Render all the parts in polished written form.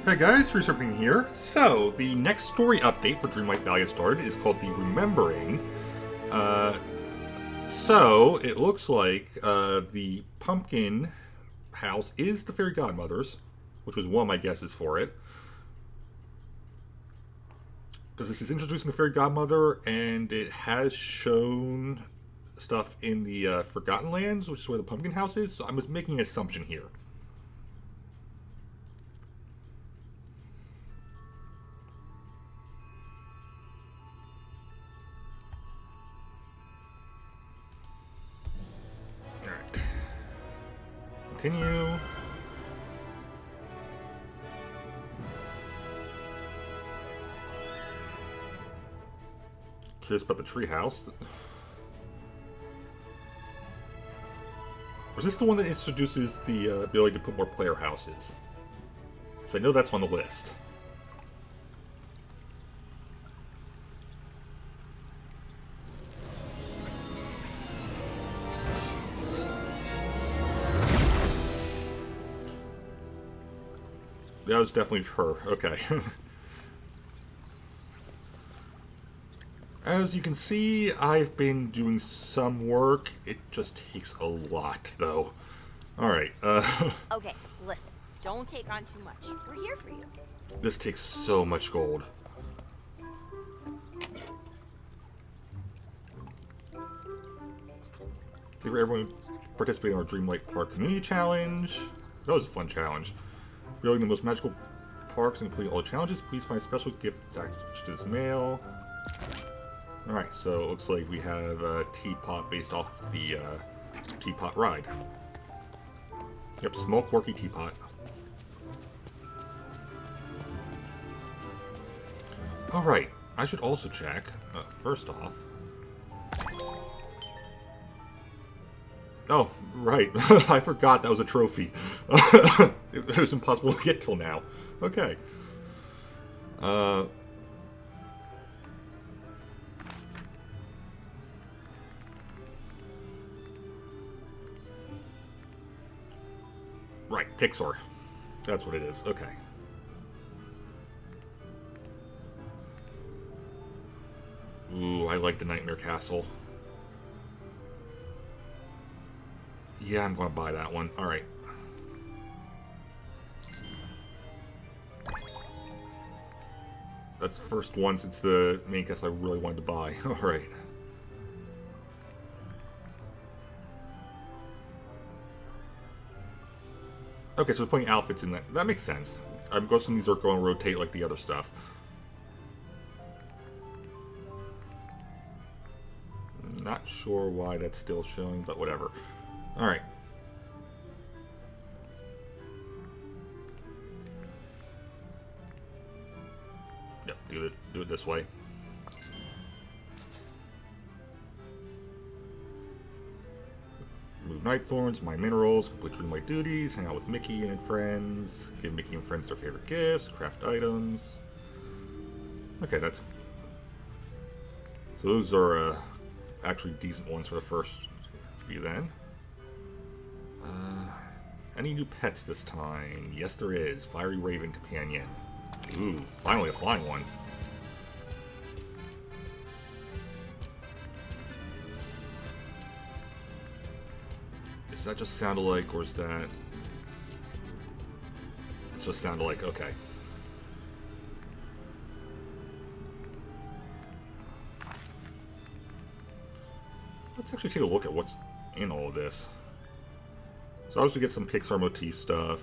Hey guys, Resurfing here. So, the next story update for Dreamlight Valley has started is called The Remembering. So, it looks like the pumpkin house is the fairy godmother's, which was one of my guesses for it. Because this is introducing the fairy godmother, and it has shown stuff in the Forgotten Lands, which is where the pumpkin house is, so I'm just making an assumption here. Continue. Curious about the treehouse. Was this the one that introduces the ability to put more player houses? Because I know that's on the list. That was definitely her. Okay. As you can see, I've been doing some work. It just takes a lot, though. Alright, Okay, listen. Don't take on too much. We're here for you. This takes so much gold. Thank you for everyone participating in our Dreamlight Park Community Challenge. That was a fun challenge. Building the most magical parks and completing all the challenges. Please find a special gift attached to this mail. Alright, so it looks like we have a teapot based off the teapot ride. Yep, small quirky teapot. Alright, I should also check, first off. Oh, right. I forgot that was a trophy. It was impossible to get till now. Okay. Right, Pixar. That's what it is. Okay. Ooh, I like the Nightmare Castle. Yeah, I'm going to buy that one. Alright. That's the first one since the main castle I really wanted to buy. Alright. Okay, so we're putting outfits in that. That makes sense. I'm guessing these are going to rotate like the other stuff. Not sure why that's still showing, but whatever. Alright. Yep, do it this way. Move night thorns, mine minerals, complete Dreamlight duties, hang out with Mickey and friends, give Mickey and friends their favorite gifts, craft items. Okay, that's... So those are actually decent ones for the first few then. Any new pets this time? Yes, there is. Fiery Raven Companion. Ooh, finally a flying one. Does that just sound alike, or is that... It just sounded like, okay. Let's actually take a look at what's in all of this. So obviously we get some Pixar motif stuff.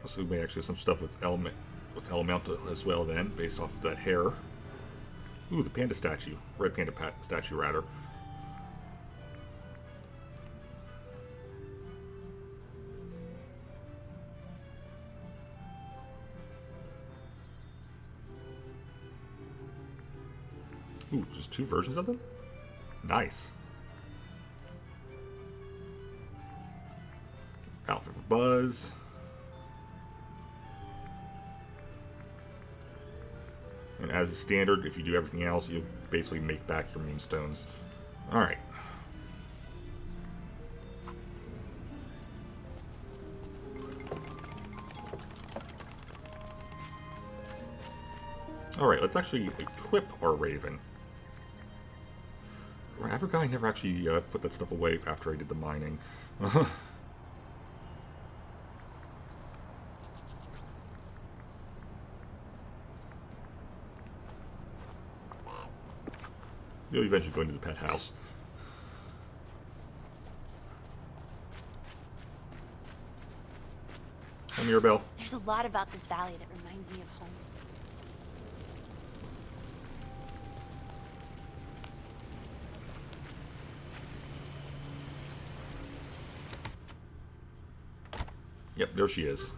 So we may actually have some stuff with Elemental as well then, based off of that hair. Ooh, the panda statue. Red panda statue, rather. Ooh, just two versions of them? Nice. buzz. And as a standard, if you do everything else, you'll basically make back your moonstones. Alright. Alright, let's actually equip our Raven. I forgot I never actually put that stuff away after I did the mining. You'll eventually go into the pet house. Hi, Mirabelle. There's a lot about this valley that reminds me of home. Yep, there she is.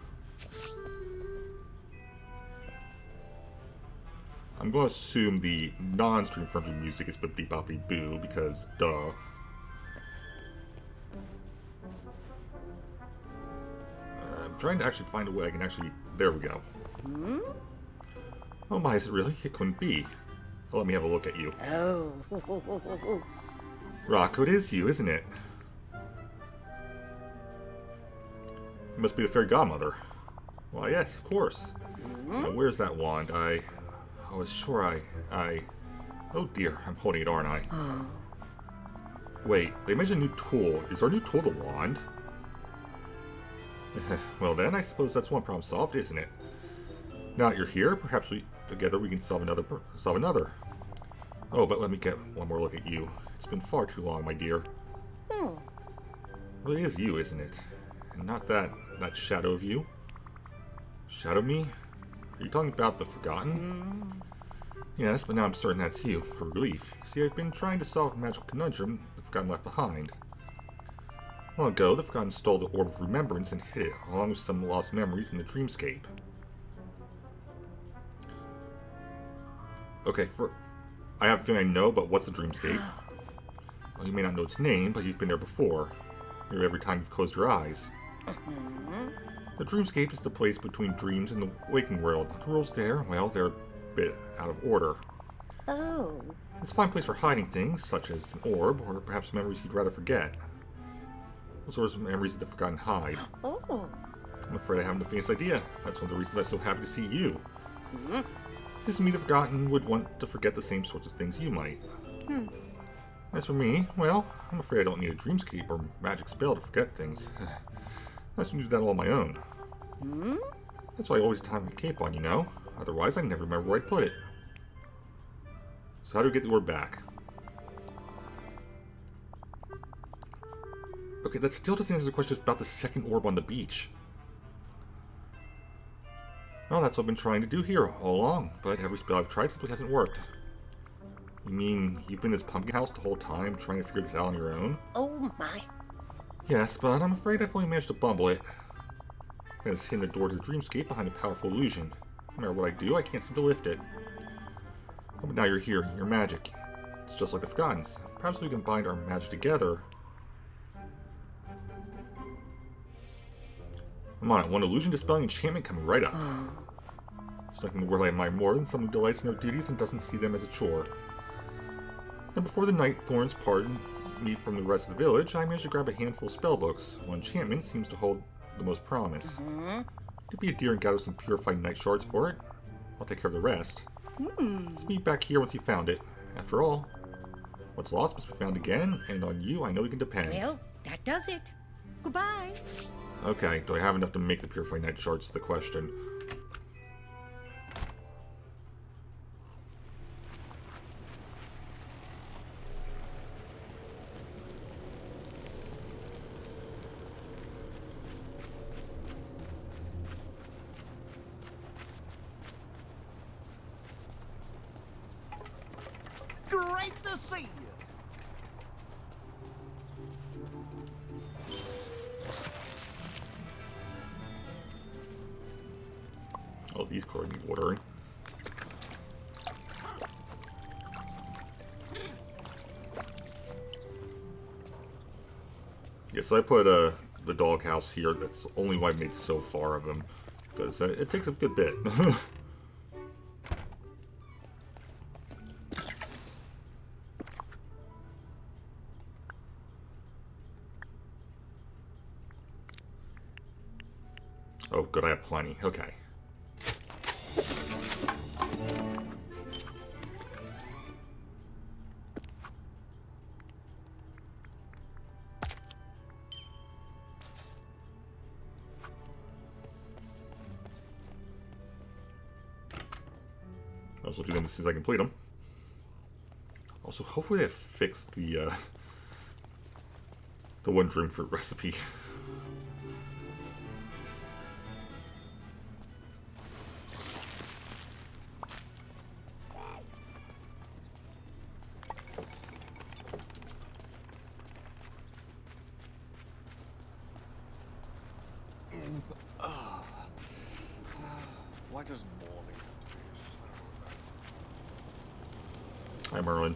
I'm going to assume the non-stream friendly music is Bippity Boppity Boo, because duh. I'm trying to actually find a way I can actually... There we go. Hmm? Oh my, is it really? It couldn't be. Well, let me have a look at you. Oh. Rocco, it is you, isn't it? You must be the fairy godmother. Why, yes, of course. Now, where's that wand? I was sure I... Oh dear, I'm holding it, aren't I? Wait, they mentioned a new tool. Is our new tool the wand? Well then, I suppose that's one problem solved, isn't it? Now that you're here, perhaps together we can solve another. Oh, but let me get one more look at you. It's been far too long, my dear. Well, it is you, isn't it? And not that shadow of you. Shadow me? Are you talking about the Forgotten? Yes, but now I'm certain that's you, for relief. See, I've been trying to solve a magical conundrum the Forgotten left behind. Long ago, the Forgotten stole the Orb of Remembrance and hid it, along with some lost memories in the Dreamscape. Okay, I have a feeling I know, but what's the Dreamscape? Well, you may not know its name, but you've been there before. Maybe every time you've closed your eyes. The Dreamscape is the place between dreams and the waking world. The rules there, well, they're a bit out of order. Oh. It's a fine place for hiding things, such as an orb, or perhaps memories you'd rather forget. What sorts of memories did the Forgotten hide? Oh. I'm afraid I haven't the faintest idea. That's one of the reasons I'm so happy to see you. Seems to me the Forgotten would want to forget the same sorts of things you might. As for me, well, I'm afraid I don't need a dreamscape or magic spell to forget things. I have to do that all on my own. That's why I always tie my cape on, you know? Otherwise, I never remember where I put it. So how do we get the orb back? Okay, that still doesn't answer the question about the second orb on the beach. Well, that's what I've been trying to do here all along, but every spell I've tried simply hasn't worked. You mean you've been in this pumpkin house the whole time, trying to figure this out on your own? Oh my. Yes, but I'm afraid I've only managed to bumble it. It's hidden the door to the dreamscape behind a powerful illusion. No matter what I do, I can't seem to lift it. Oh, but now you're here, you're magic. It's just like the Forgottens. Perhaps we can bind our magic together. I'm on it. One illusion dispelling enchantment coming right up. There's nothing in the world I admire more than someone who delights in their duties and doesn't see them as a chore. And before the night thorns parted me from the rest of the village, I managed to grab a handful of spellbooks. One enchantment seems to hold the most promise. To be a dear and gather some purified night shards for it. I'll take care of the rest. Just meet back here once you found it. After all, what's lost must be found again, and on you I know we can depend. Well, that does it. Goodbye. Okay, do I have enough to make the purified night shards is the question. Great to see you. Oh, these cards need watering. Yes, I put the doghouse here. That's only why I made so far of him. Because it takes a good bit. Oh, good, I have plenty. Okay. I'll also do them as soon as I complete them. Also, hopefully I fixed the one dream fruit recipe. Why does morning have to be Hi, Merlin.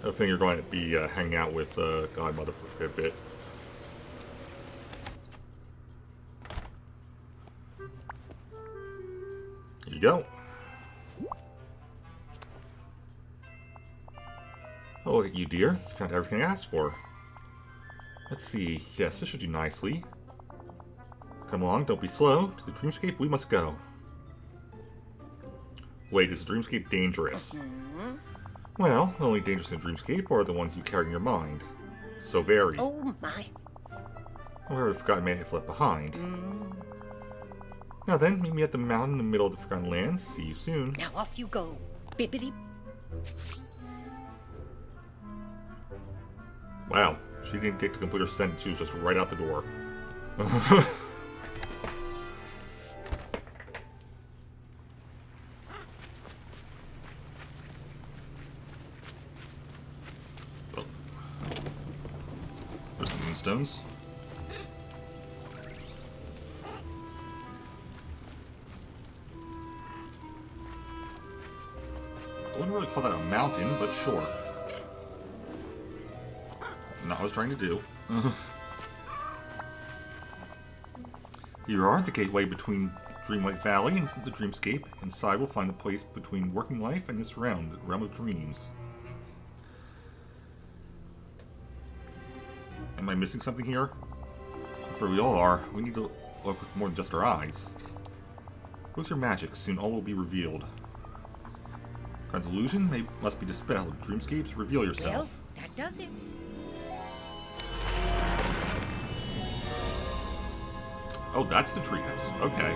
I think you're going to be hanging out with Godmother for a bit. Here you go. Oh, look at you, dear. You found everything I asked for. Let's see. Yes, this should do nicely. Come along, don't be slow. To the dreamscape we must go. Wait, is the dreamscape dangerous? Well, the only dangerous in the dreamscape are the ones you carry in your mind. So very. Oh, my. Or the forgotten man have left behind. Now then, meet me at the mountain in the middle of the Forgotten Lands. See you soon. Now off you go. Bibbidi. Wow, she didn't get to complete her sentence. She was just right out the door. Oh. There's some moonstones. I wouldn't really call that a mountain, but sure. Not what I was trying to do. Here are the gateway between Dreamlight Valley and the Dreamscape. Inside we'll find the place between working life and this realm, the realm of dreams. Am I missing something here? For we all are, we need to look with more than just our eyes. With your magic, soon all will be revealed. God's illusion must be dispelled. Dreamscapes, reveal yourself. Well, that does it. Oh, that's the treehouse. Okay.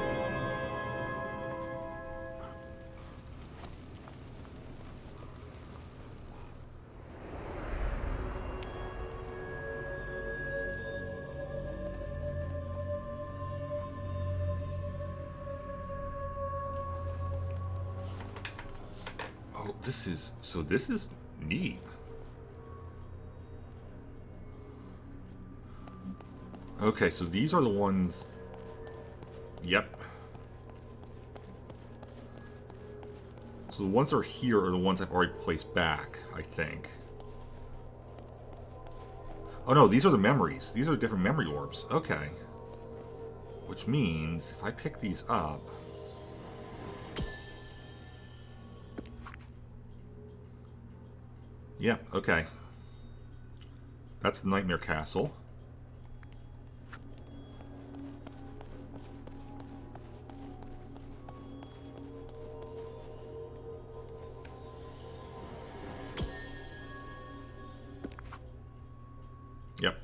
Oh, this is neat. Okay, so these are the ones. Yep. So the ones that are here are the ones I've already placed back, I think. Oh no, these are the memories. These are different memory orbs. Okay. Which means, if I pick these up... Yeah, okay. That's the Nightmare Castle. Yep.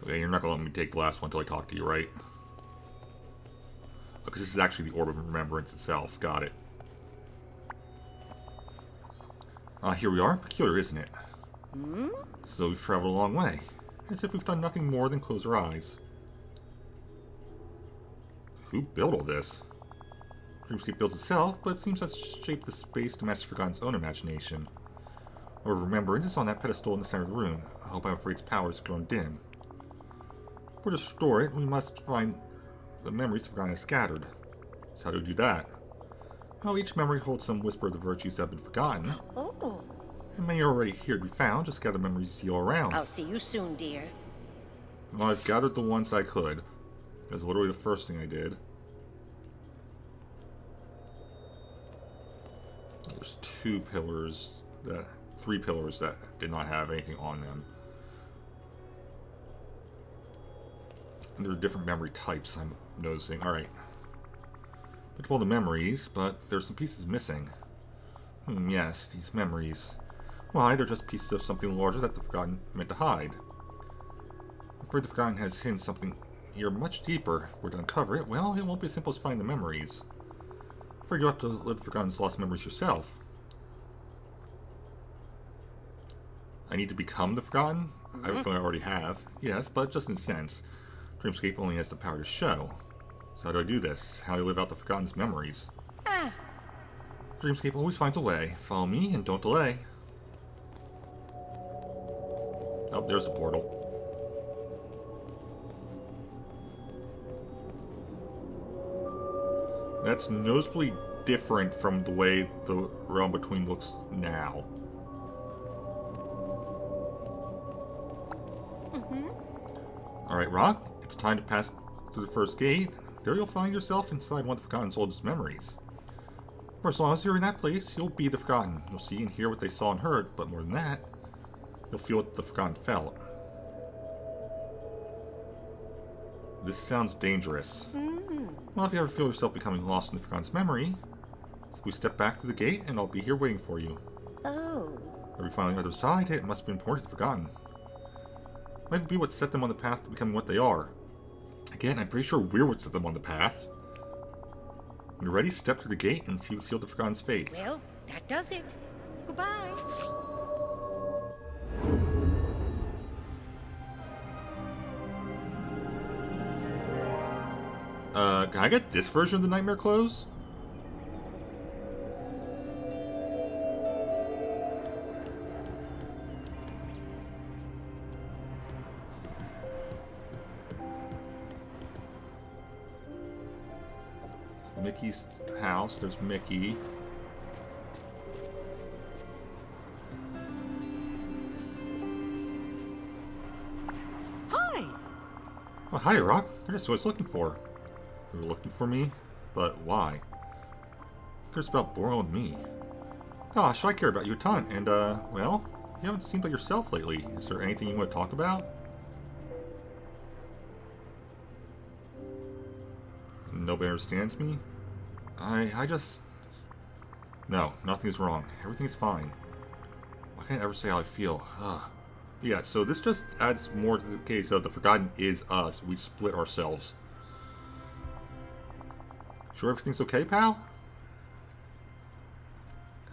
Okay, you're not going to let me take the last one until I talk to you, right? Because this is actually the Orb of Remembrance itself. Got it. Here we are. Peculiar, isn't it? So we've traveled a long way. As if we've done nothing more than close our eyes. Who built all this? Dreamscape builds itself, but it seems to have shaped the space to match Forgotten's own imagination. Our remembrance is on that pedestal in the center of the room. I hope I'm afraid its power has grown dim. To restore it, we must find the memories the Forgotten has scattered. So how do we do that? Well, each memory holds some whisper of the virtues that have been forgotten. Oh, And many are already here to be found. Just gather memories you see all around. I'll see you soon, dear. Well, I've gathered the ones I could. That's literally the first thing I did. There's three pillars that did not have anything on them. And there are different memory types I'm noticing. Alright. Picked up all the memories, but there's some pieces missing. Yes, these memories. Why, they're just pieces of something larger that the Forgotten meant to hide. I'm afraid the Forgotten has hidden something here much deeper. If we're to uncover it, well, it won't be as simple as finding the memories. I'm afraid you'll have to live the Forgotten's lost memories yourself. I need to become the Forgotten? I have a feeling I already have. Yes, but just in a sense. Dreamscape only has the power to show. So how do I do this? How do I live out the Forgotten's memories? Dreamscape always finds a way. Follow me and don't delay. Oh, there's a portal. That's noticeably different from the way the Realm Between looks now. Alright, Rock, it's time to pass through the first gate. There you'll find yourself inside one of the Forgotten's oldest memories. For as long as you're in that place, you'll be the Forgotten. You'll see and hear what they saw and heard, but more than that, you'll feel what the Forgotten felt. This sounds dangerous. Well, if you ever feel yourself becoming lost in the Forgotten's memory, simply step back through the gate and I'll be here waiting for you. Oh. When we find on the other side, it must be important to the Forgotten. Might be what set them on the path to becoming what they are. Again, I'm pretty sure we're what set them on the path. When you're ready, step through the gate and see seal the Forgotten's fate. Well, that does it. Goodbye. Can I get this version of the Nightmare Clothes? Mickey's house. There's Mickey. Hi! Oh, hi, Rock. You're just what I was looking for. You were looking for me? But why? Cares about Boral and me. Gosh, I care about you a ton, and, well, you haven't seemed like yourself lately. Is there anything you want to talk about? Nobody understands me? I just... No, nothing's wrong. Everything's fine. Why can't I ever say how I feel? Ugh. Yeah, so this just adds more to the case of the Forgotten is us. We split ourselves. Sure everything's okay, pal?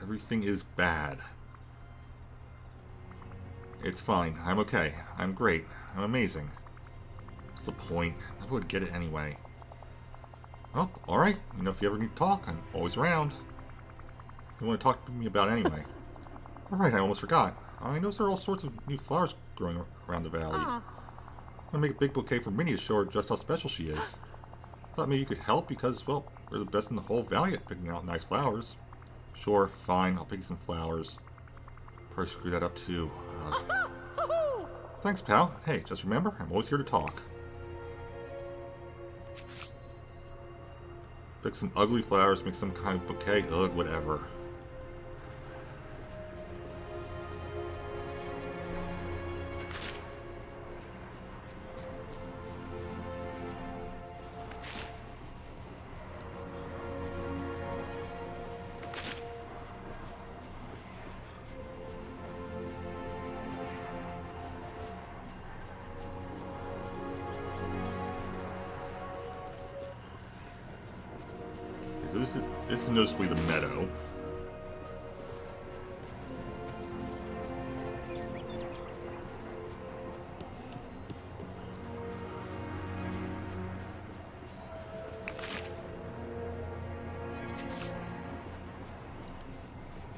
Everything is bad. It's fine. I'm okay. I'm great. I'm amazing. What's the point? I would get it anyway. Oh, alright. You know, if you ever need to talk, I'm always around. What do you want to talk to me about anyway? Alright, I almost forgot. I noticed there are all sorts of new flowers growing around the valley. I'm gonna make a big bouquet for Minnie to show her just how special she is. Thought maybe you could help because, well, we're the best in the whole valley at picking out nice flowers. Sure, fine, I'll pick you some flowers. Probably screw that up too. Thanks, pal. Hey, just remember, I'm always here to talk. Pick some ugly flowers, make some kind of bouquet. Ugh, whatever. So this is noticeably the meadow.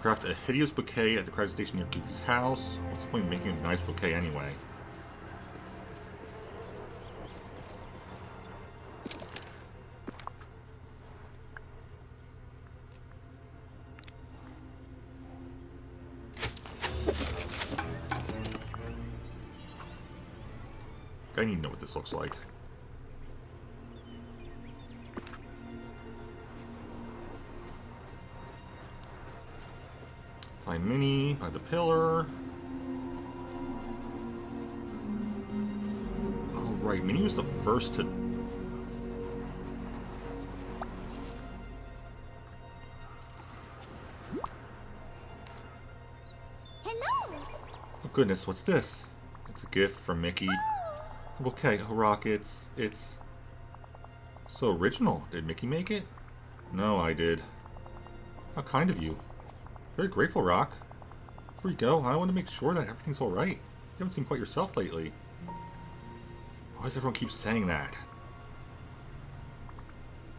Craft a hideous bouquet at the craft station near Goofy's house. What's the point of making a nice bouquet anyway? I need to know what this looks like. Find Minnie by the pillar. Oh, right. Minnie was the first to... Hello. Oh, goodness. What's this? It's a gift from Mickey. Okay, rockets. It's so original. Did Mickey make it? No, I did. How kind of you. Very grateful, Rock. Before you go, I want to make sure that everything's alright. You haven't seemed quite yourself lately. Why does everyone keep saying that?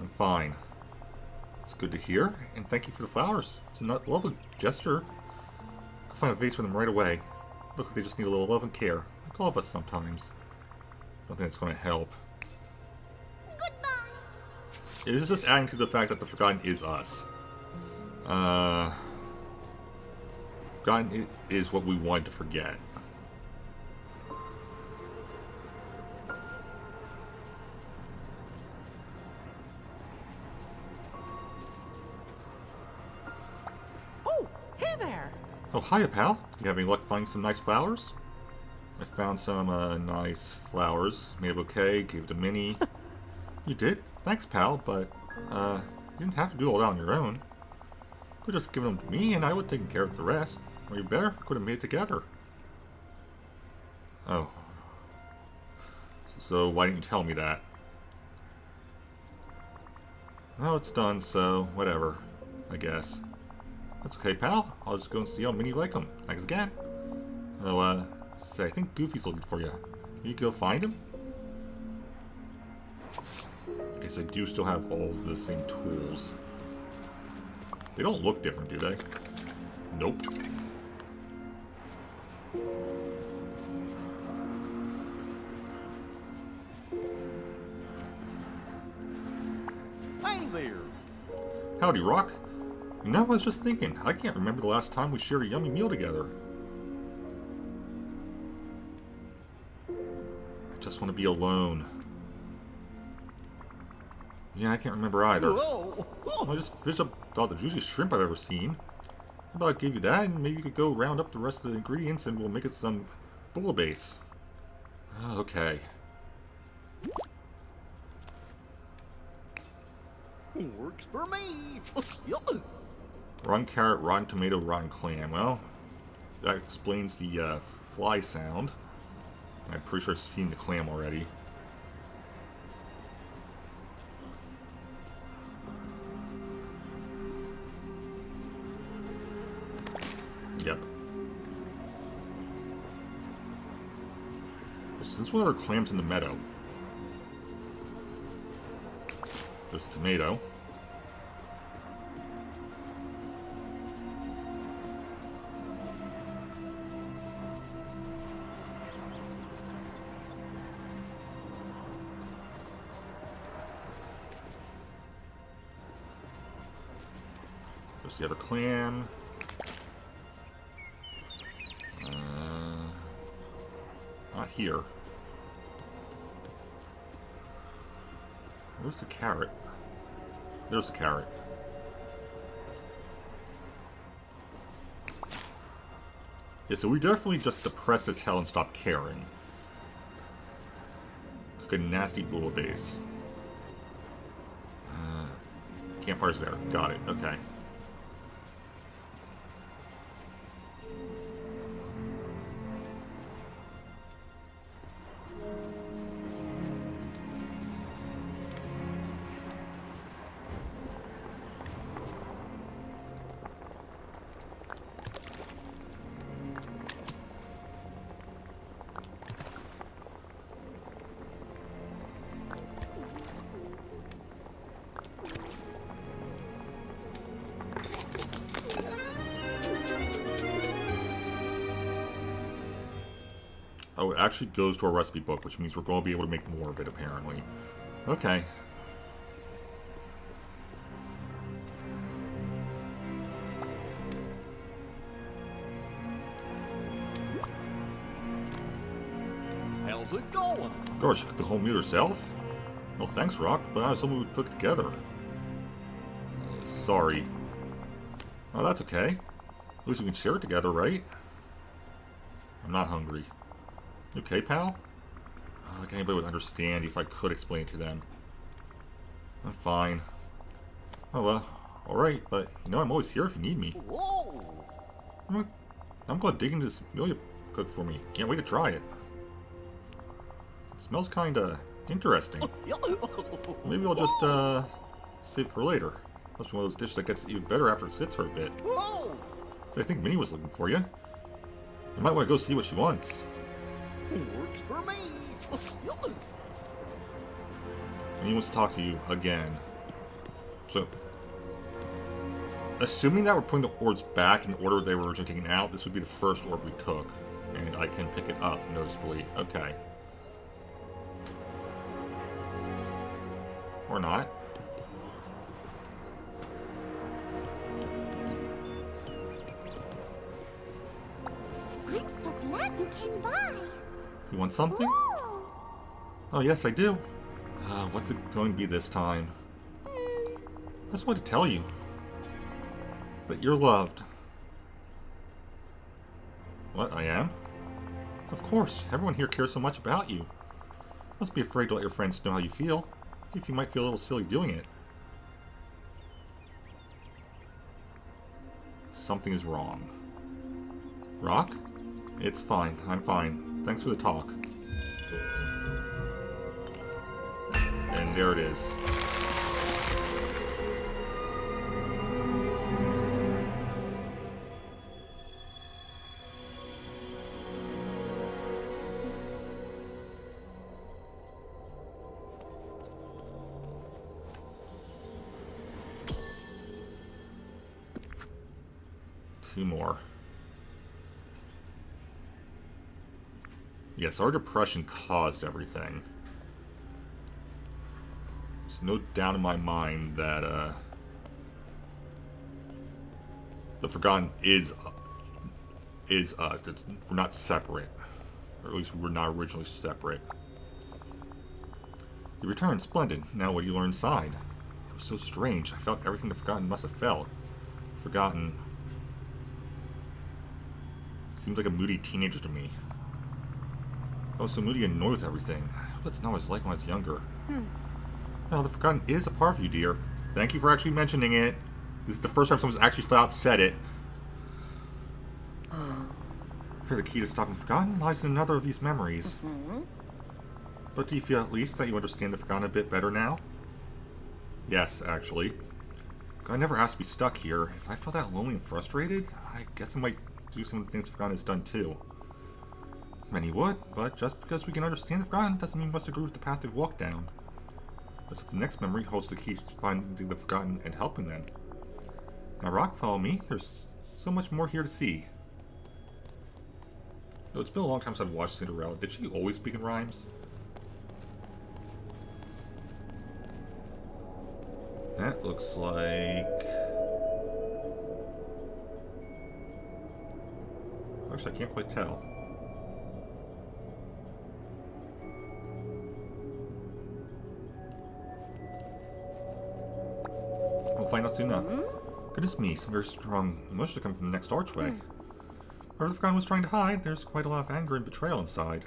I'm fine. It's good to hear, and thank you for the flowers. It's a lovely gesture. I'll find a vase for them right away. Look like they just need a little love and care, like all of us sometimes. I don't think it's going to help. Goodbye. It is just adding to the fact that the Forgotten is us. Forgotten is what we wanted to forget. Oh, hey there. Oh, hiya, pal. Do you have any luck finding some nice flowers? I found some nice flowers. Made a bouquet, gave it to Minnie. You did? Thanks, pal, but you didn't have to do all that on your own. You could just give them to me and I would have taken care of the rest. Or you better, could have made it together. Oh. So why didn't you tell me that? Well, it's done, so whatever, I guess. That's okay, pal. I'll just go and see how many like them. Thanks again. Oh, say, I think Goofy's looking for you. You go find him? I guess I do still have all the same tools. They don't look different, do they? Nope. Hey there. Howdy, Rock. You know, I was just thinking, I can't remember the last time we shared a yummy meal together. I just want to be alone. Yeah, I can't remember either. Whoa. I just fished up all the juiciest shrimp I've ever seen. How about I give you that, and maybe you could go round up the rest of the ingredients and we'll make it some bouillabaisse. Okay. Works for me. Rotten carrot, rotten tomato, rotten clam. Well, that explains the fly sound. I'm pretty sure I've seen the clam already. Yep. Since when are there clams in the meadow? There's a tomato. There's the other clam. Not here. Where's the carrot? There's the carrot. Yeah, so we definitely just depress as hell and stop caring. Cook a nasty bouillabaisse. Campfire's there. Got it. Okay. it actually goes to our recipe book, which means we're going to be able to make more of it, apparently. Okay. How's it going? Gosh, you cooked the whole meal yourself? Well, thanks, Rock, but I was hoping we'd cook together. Sorry. Oh, that's okay. At least we can share it together, right? I'm not hungry. You okay, pal? Oh, like anybody would understand if I could explain it to them. I'm fine. Oh, well, alright, but you know I'm always here if you need me. Whoa! I'm going to dig into this meal you cooked for me. Can't wait to try it. It smells kinda interesting. Maybe I'll just, save it for later. That's one of those dishes that gets even better after it sits for a bit. Whoa! So I think Minnie was looking for you. You might want to go see what she wants. Works for me. Minnie wants to talk to you again. So, assuming that we're putting the orbs back in the order they were originally taken out, this would be the first orb we took. And I can pick it up noticeably. Okay. Or not. I'm so glad you came by. You want something? Oh. Oh, yes, I do. What's it going to be this time? I just want to tell you that you're loved. What, I am? Of course, everyone here cares so much about you. Must be afraid to let your friends know how you feel. If you might feel a little silly doing it. Something is wrong. Rock? It's fine. I'm fine. Thanks for the talk. And there it is. Two more. Yes, our depression caused everything. There's no doubt in my mind that, the Forgotten is us. We're not separate. Or at least we're not originally separate. You returned, splendid. Now what do you learn inside? It was so strange. I felt everything the Forgotten must have felt. Forgotten seems like a moody teenager to me. I was so moody and annoyed with everything. That's not what I was like when I was younger. Well, the Forgotten is a part of you, dear. Thank you for actually mentioning it. This is the first time someone's actually flat out said it. I fear the key to stopping the Forgotten lies in another of these memories. But do you feel at least that you understand the Forgotten a bit better now? Yes, actually. I never asked to be stuck here. If I felt that lonely and frustrated, I guess I might do some of the things the Forgotten has done too. Many would, but just because we can understand the Forgotten doesn't mean we must agree with the path they've walked down. As if the next memory holds the key to finding the Forgotten and helping them. Now, Rock, follow me. There's so much more here to see. Though it's been a long time since I've watched Cinderella. Did she always speak in rhymes? That looks like... Actually, I can't quite tell. We'll find out soon enough. Goodness me, some very strong emotions are coming from the next archway. Whatever the Forgotten was trying to hide, there's quite a lot of anger and betrayal inside.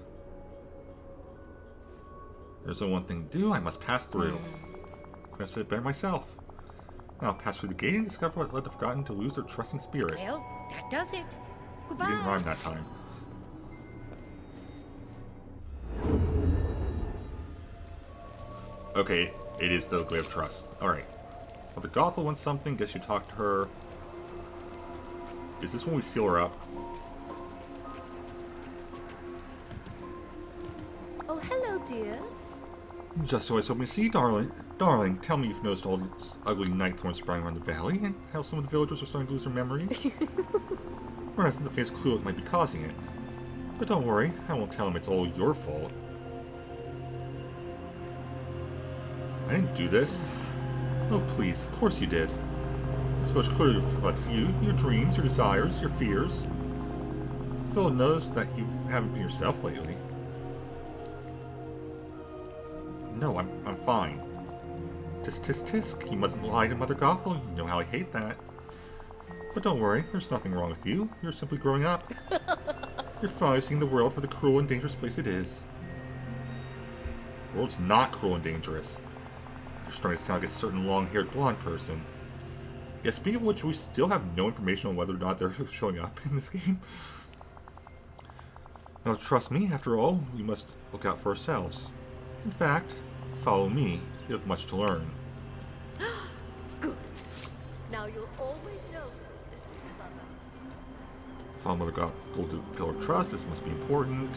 There's only one thing to do, I must pass through. Could have said it better myself. Now I'll pass through the gate and discover what led the Forgotten to lose their trusting spirit. Well, that does it. You didn't Goodbye. rhyme that time. Okay, it is the Glade of Trust. Alright. Well, the Gothel wants something, guess you talk to her. Is this when we seal her up? Oh, hello, dear. Just who I was hoping to see, darling. Darling, tell me you've noticed all these ugly night thorns sprouting around the valley, and how some of the villagers are starting to lose their memories? Or has the faintest clue what might be causing it? But don't worry, I won't tell him it's all your fault. I didn't do this. Oh, please, of course you did. This village clearly reflects you, your dreams, your desires, your fears. Phil knows that you haven't been yourself lately. No, I'm fine. Tisk tisk tisk, you mustn't lie to Mother Gothel. You know how I hate that. But don't worry, there's nothing wrong with you. You're simply growing up. You're finally seeing the world for the cruel and dangerous place it is. The world's not cruel and dangerous. You're starting to sound like a certain long-haired blonde person. Yeah, speaking of which, we still have no information on whether or not they're showing up in this game. Now, trust me, after all, we must look out for ourselves. In fact, follow me. You have much to learn. Good. Now you'll always know to listen to Mother. Follow Mother Gold Pillar of Trust. This must be important.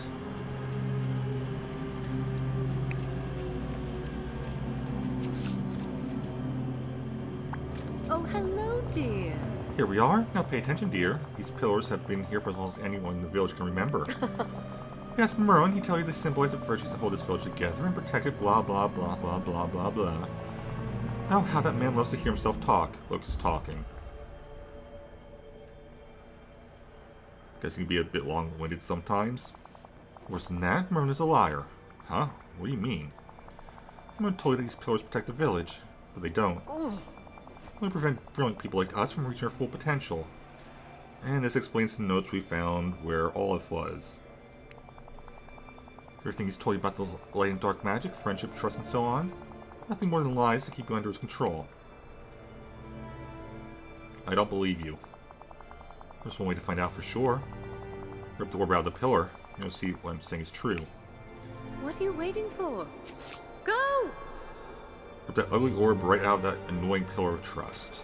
Oh, hello, dear. Here we are. Now pay attention, dear. These pillars have been here for as long as anyone in the village can remember. Yes, Merlin, he tells you they symbolize the virtues that hold this village together and protect it, blah, blah, blah, blah, blah, blah, blah. Oh, how that man loves to hear himself talk. Looks is talking. Guess he can be a bit long-winded sometimes. Worse than that, Merlin is a liar. Huh? What do you mean? Merlin told you that these pillars protect the village, but they don't. Only prevent brilliant people like us from reaching our full potential. And this explains the notes we found where Olive was. Everything he's told you about the light and dark magic, friendship, trust, and so on. Nothing more than lies to keep you under his control. I don't believe you. There's one way to find out for sure. Rip the orb out of the pillar. You'll see what I'm saying is true. What are you waiting for? Go! Rip that ugly orb right out of that annoying pillar of trust.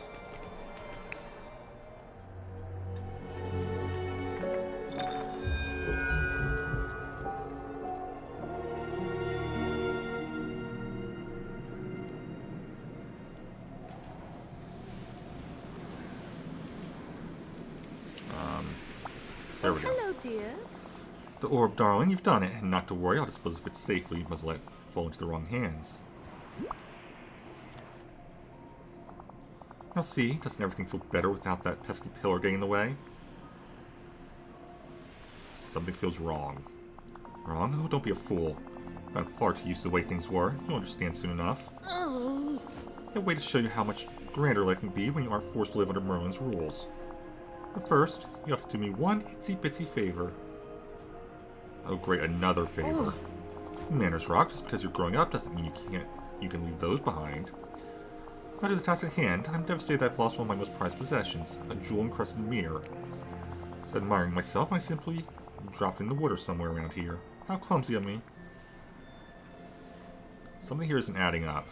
There we go. Hello, dear. The orb, darling, you've done it. And not to worry, I'll dispose of it safely. You must let it fall into the wrong hands. Now see, doesn't everything feel better without that pesky pillar getting in the way? Something feels wrong. Wrong? Oh, don't be a fool. I'm far too used to the way things were. You'll understand soon enough. Oh. A way to show you how much grander life can be when you aren't forced to live under Merlin's rules. But first, you have to do me one itsy-bitsy favor. Oh great, another favor. Manners, Rock. Just because you're growing up doesn't mean you can leave those behind. That is the task at hand. I'm devastated that I've lost one of my most prized possessions, a jewel-encrusted mirror. Instead of admiring myself, I simply dropped it in the water somewhere around here. How clumsy of me. Something here isn't adding up.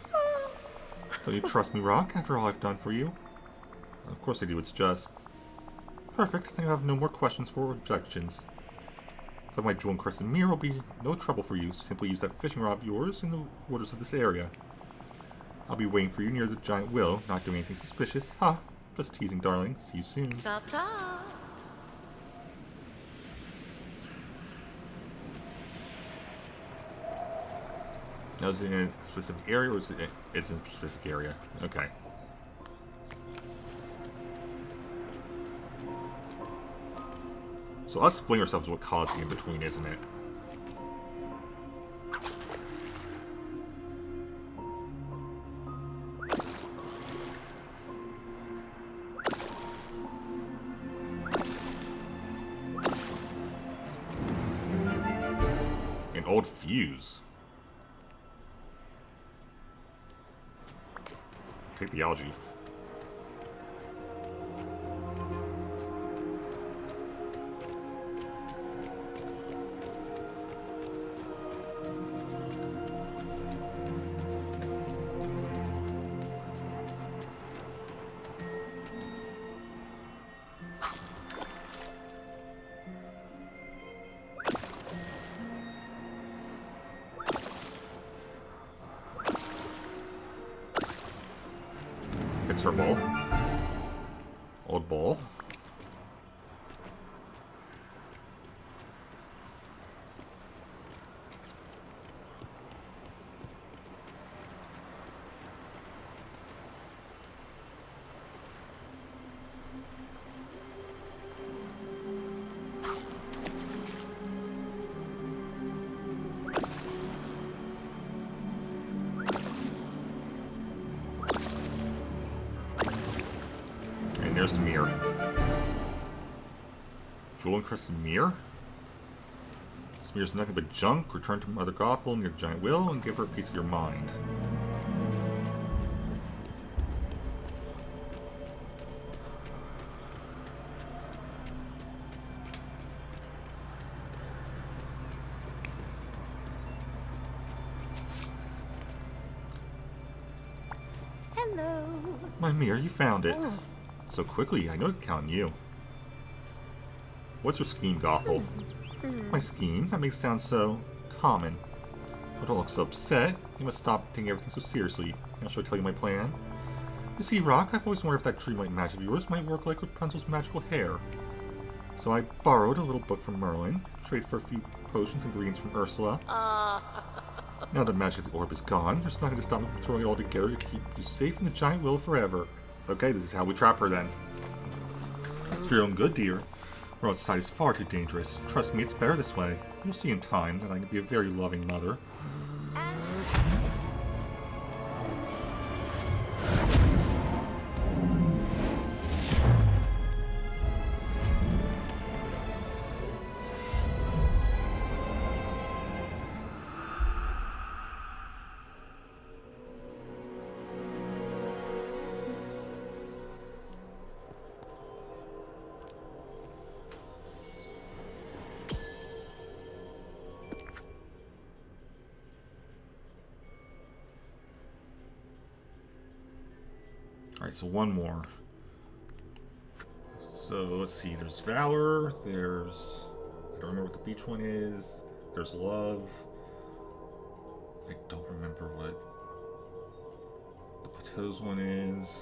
Don't you trust me, Rock, after all I've done for you? Of course I do, it's just... Perfect, then I have no more questions or objections. But my jewel-encrusted mirror will be no trouble for you. Simply use that fishing rod of yours in the waters of this area. I'll be waiting for you near the giant willow, not doing anything suspicious. Ha! Just teasing, darling. See you soon. Ta-ta. Now, is it in a specific area, or is it... It's in a specific area. Okay. So us splitting ourselves is what caused the in-between, isn't it? An old fuse. Take the algae. Fix our ball. Old ball. nearest mirror. Jewel-encrusted mirror? This mirror's nothing but junk. Return to Mother Gothel near the giant wheel and give her a piece of your mind. Hello. My mirror, you found it. So quickly, I know I can count on you. What's your scheme, Gothel? My scheme? That makes it sound so common. Oh, don't look so upset. You must stop taking everything so seriously. Now shall I tell you my plan? You see, Rock, I've always wondered if that dreamlight magic of yours might work like Rapunzel's magical hair. So I borrowed a little book from Merlin, traded for a few potions and ingredients from Ursula. Now that magic of the orb is gone, there's nothing to stop me from throwing it all together to keep you safe in the giant wheel forever. Okay, this is how we trap her then. It's for your own good, dear. Her outside is far too dangerous. Trust me, it's better this way. You'll see in time that I can be a very loving mother. Alright, so one more. So let's see, there's Valor, there's... I don't remember what the beach one is. There's Love. I don't remember what the Plateaus one is.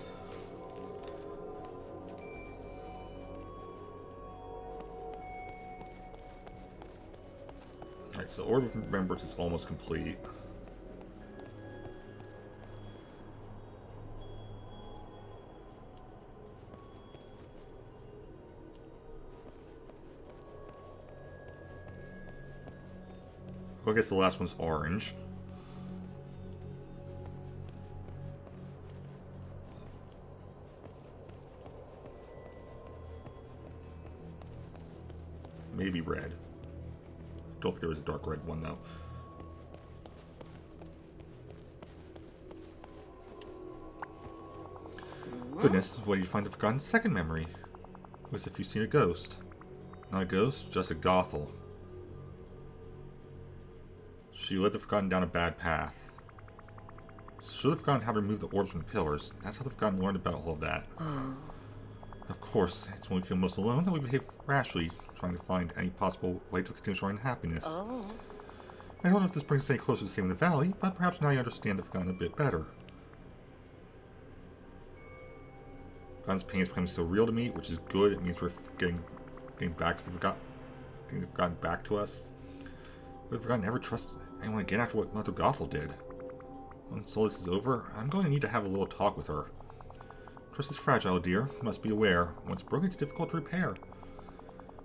Alright, so Orb of Remembrance is almost complete. Well, I guess the last one's orange. Maybe red. Don't think there was a dark red one though. Goodness, what did you find the forgotten second memory? It was if you've seen a ghost. Not a ghost, just a Gothel. She led the Forgotten down a bad path. Should the Forgotten have removed the orbs from the pillars? That's how the Forgotten learned about all of that. Of course, it's when we feel most alone that we behave rashly, trying to find any possible way to extinguish our unhappiness. I don't know if this brings us any closer to saving the valley, but perhaps now you understand the Forgotten a bit better. Forgotten's pain is becoming so real to me, which is good. It means we're getting back to the Forgotten, getting the Forgotten back to us. But the Forgotten never trusted anyone again after what Mother Gothel did. Once all this is over, I'm going to need to have a little talk with her. Trust is fragile, dear. You must be aware. Once broken, it's difficult to repair.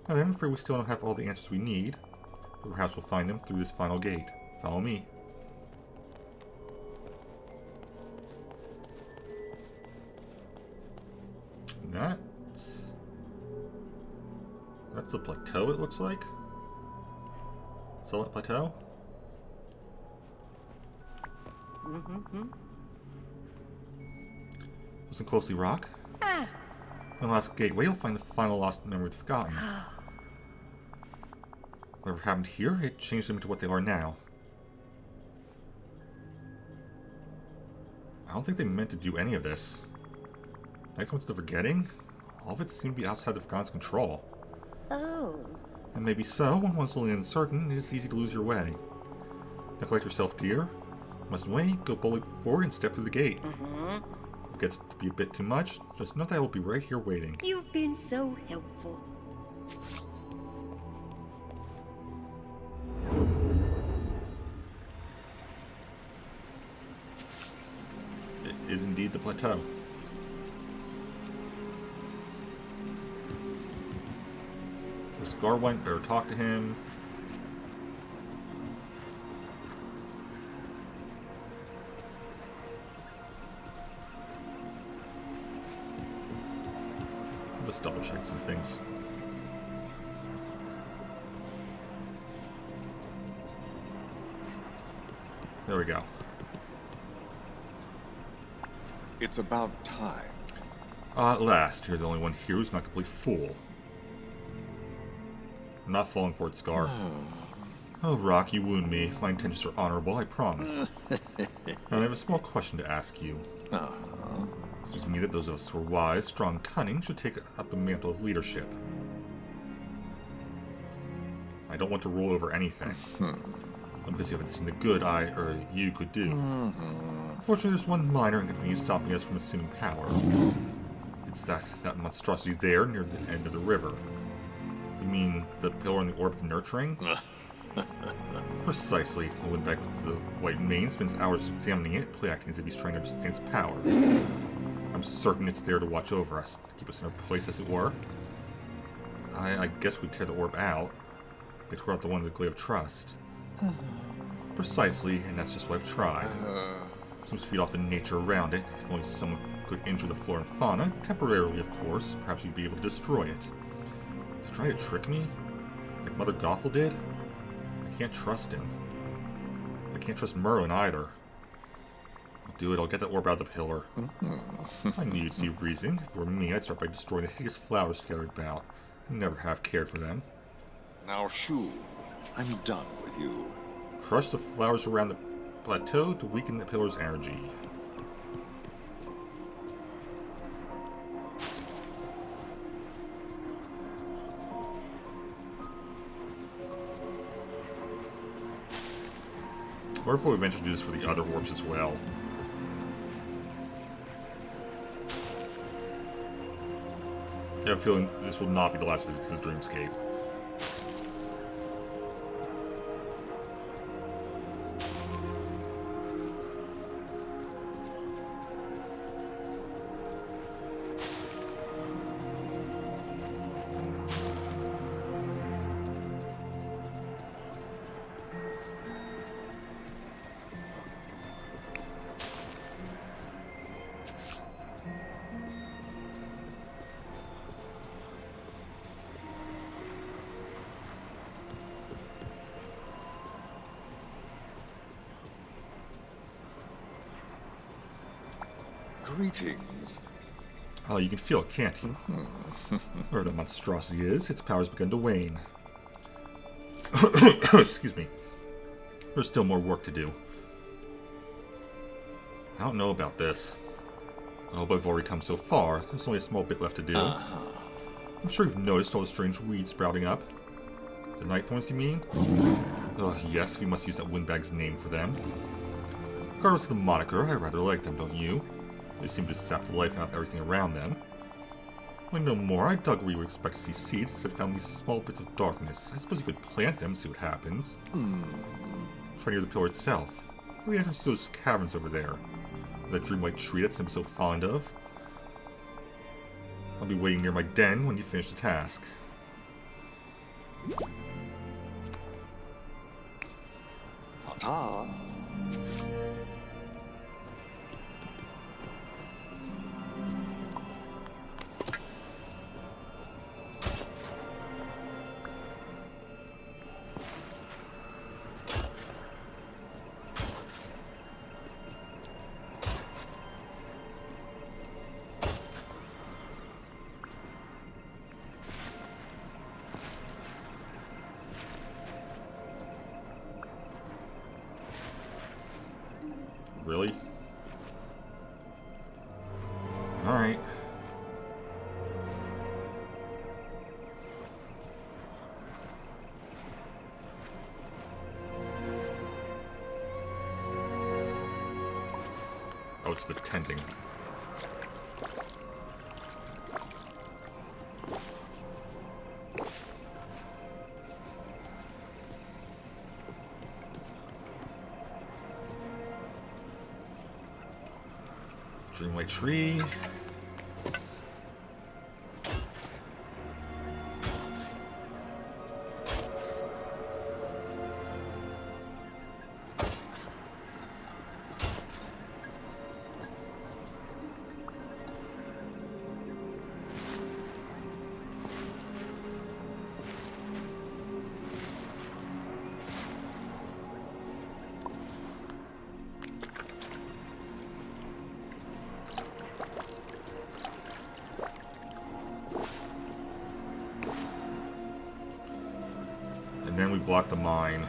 Now then, I'm afraid we still don't have all the answers we need, but perhaps we'll find them through this final gate. Follow me. And that's the plateau, it looks like. Solid Plateau? Listen closely, Rock. In the last gateway, you'll find the final lost memory of the Forgotten. Whatever happened here, it changed them into what they are now. I don't think they meant to do any of this. Next one's the Forgetting. All of it seemed to be outside the Forgotten's control. And maybe so, when one's only uncertain, it is easy to lose your way. Now collect yourself, dear. You mustn't wait, go boldly forward and step through the gate. If it gets to be a bit too much, just know that I will be right here waiting. You've been so helpful. It is indeed the plateau. Scar went, better talk to him. Just double check some things. There we go. It's about time. At last, you're the only one here who's not a complete fool. I'm not falling for it, Scar. Oh, Rock, you wound me. My intentions are honorable, I promise. Now, I have a small question to ask you. It seems to me that those of us who are wise, strong, cunning should take up the mantle of leadership. I don't want to rule over anything. Not because you haven't seen the good you could do. Unfortunately, there's one minor inconvenience stopping us from assuming power. It's that monstrosity there near the end of the river. You mean the pillar in the orb of nurturing? Precisely. The windbag with the white mane spends hours examining it, play acting as if he's trying to understand its power. I'm certain it's there to watch over us, to keep us in our place, as it were. I guess we'd tear the orb out. We tore out the one with the glade of trust. Precisely, and that's just what I've tried. Seems to feed off the nature around it. If only someone could injure the flora and fauna, temporarily of course, perhaps we'd be able to destroy it. Is he trying to trick me? Like Mother Gothel did? I can't trust him. I can't trust Merlin either. I'll do it, I'll get that orb out of the pillar. I knew you'd see reason. If it were me, I'd start by destroying the hideous flowers scattered about. I never have cared for them. Now, Shu, I'm done with you. Crush the flowers around the plateau to weaken the pillar's energy. Or if we'll eventually do this for the other orbs as well. I have a feeling this will not be the last visit to the Dreamscape. Greetings. Oh, you can feel it, can't you? Wherever that monstrosity is, its power's begun to wane. Excuse me. There's still more work to do. I don't know about this. Oh, but I've already come so far. There's only a small bit left to do. I'm sure you've noticed all the strange weeds sprouting up. The night thorns, you mean? Oh, yes, we must use that windbag's name for them. Regardless of the moniker, I rather like them, don't you? They seem to sap the life out of everything around them. When no more, I dug where you would expect to see seeds, instead found these small bits of darkness. I suppose you could plant them, see what happens. Try near the pillar itself. Or the entrance to those caverns over there. That dreamlight tree that Simba's so fond of. I'll be waiting near my den when you finish the task. Ta-ta. Really? Alright. Oh, it's the tending. Dreamlight tree. block the mine.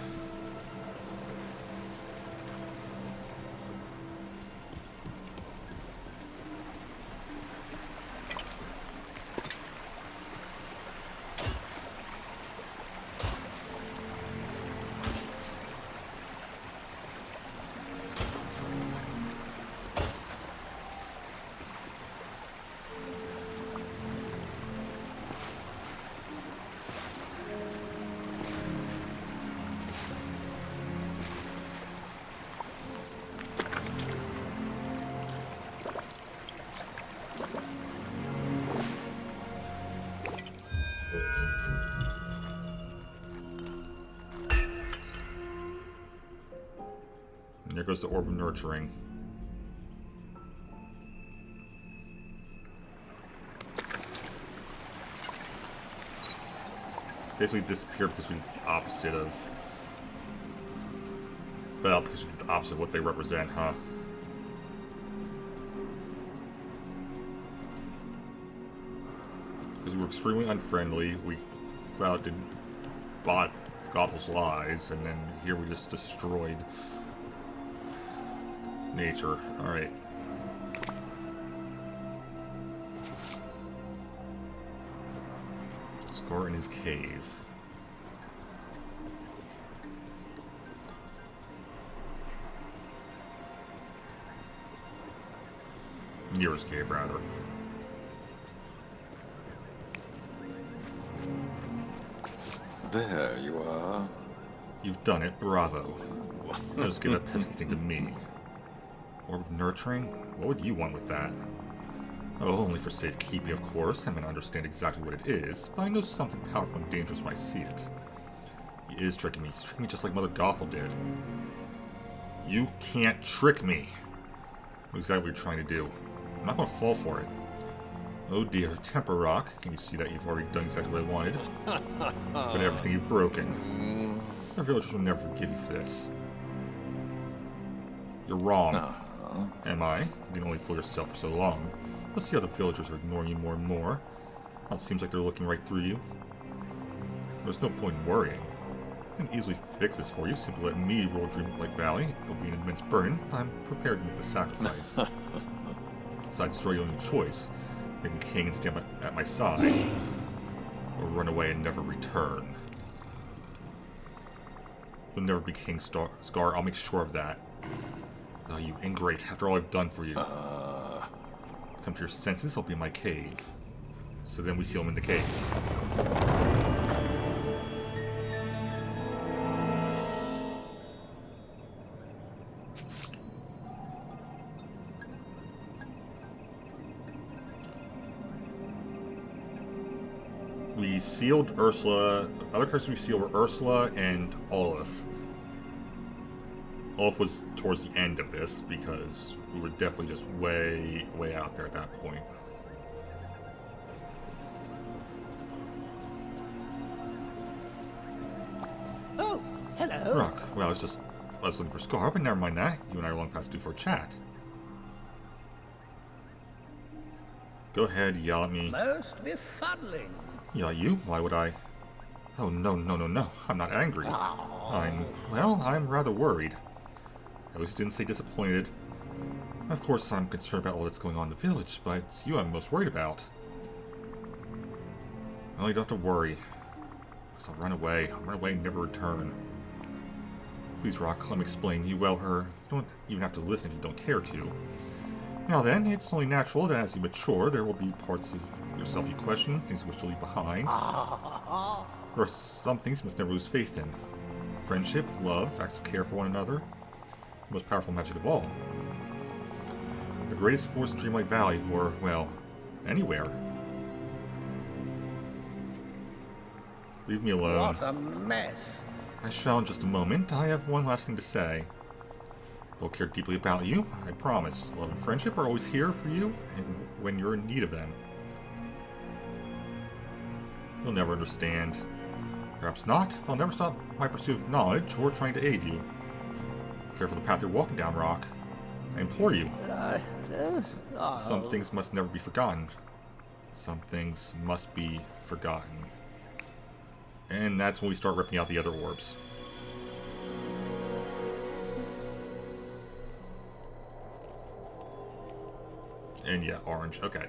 And there goes the Orb of Nurturing. Basically disappeared because we did the opposite of... Well, because we did the opposite of what they represent, huh? Because we were extremely unfriendly, we bought Gothel's lies, and then here we just destroyed nature. Alright. Scar in his cave. Near his cave, rather. There you are. You've done it, bravo. Just give that pesky thing to me. Orb of Nurturing? What would you want with that? Oh, only for safekeeping, of course. I'm gonna understand exactly what it is, but I know something powerful and dangerous when I see it. He is tricking me. He's tricking me just like Mother Gothel did. You can't trick me! What exactly are you trying to do? I'm not gonna fall for it. Oh dear, Temper Rock. Can you see that you've already done exactly what I wanted? But everything you've broken. Our villagers will never forgive you for this. You're wrong. Am I? You can only fool yourself for so long. Let's see how the villagers are ignoring you more and more. Now it seems like they're looking right through you. There's no point in worrying. I can easily fix this for you. Simply let me rule Dreamlight Valley. It'll be an immense burden, but I'm prepared to make the sacrifice. Besides, destroy your only choice. Make me king and stand at my side. Or run away and never return. You'll never be King Scar. I'll make sure of that. Oh, you ingrate. After all I've done for you. Come to your senses, I'll be in my cave. So then we seal him in the cave. We sealed Ursula. The other characters we sealed were Ursula and Olaf. Olaf was towards the end of this because we were definitely just way out there at that point. Oh, hello. Rock. Well, I was looking for Scar, but never mind that. You and I are long past due for a chat. Go ahead, yell at me. Most befuddling. Yell at you? Why would I? Oh, no. I'm not angry. I'm rather worried. I always didn't say disappointed. Of course, I'm concerned about all that's going on in the village, but it's you I'm most worried about. Well, you don't have to worry. Because I'll run away. I'll run away and never return. Please, Rock, let me explain. You well her. You don't even have to listen if you don't care to. Now then, it's only natural that as you mature, there will be parts of yourself you question, things you wish to leave behind. There are some things you must never lose faith in. Friendship, love, acts of care for one another. The most powerful magic of all. The greatest force in Dreamlight Valley, or, well, anywhere. Leave me alone. What a mess. I shall in just a moment. I have one last thing to say. I'll care deeply about you, I promise. Love and friendship are always here for you, and when you're in need of them. You'll never understand. Perhaps not. I'll never stop my pursuit of knowledge or trying to aid you. Care for the path you're walking down, Rock. I implore you. Some things must never be forgotten. Some things must be forgotten. And that's when we start ripping out the other orbs. And yeah, orange. Okay.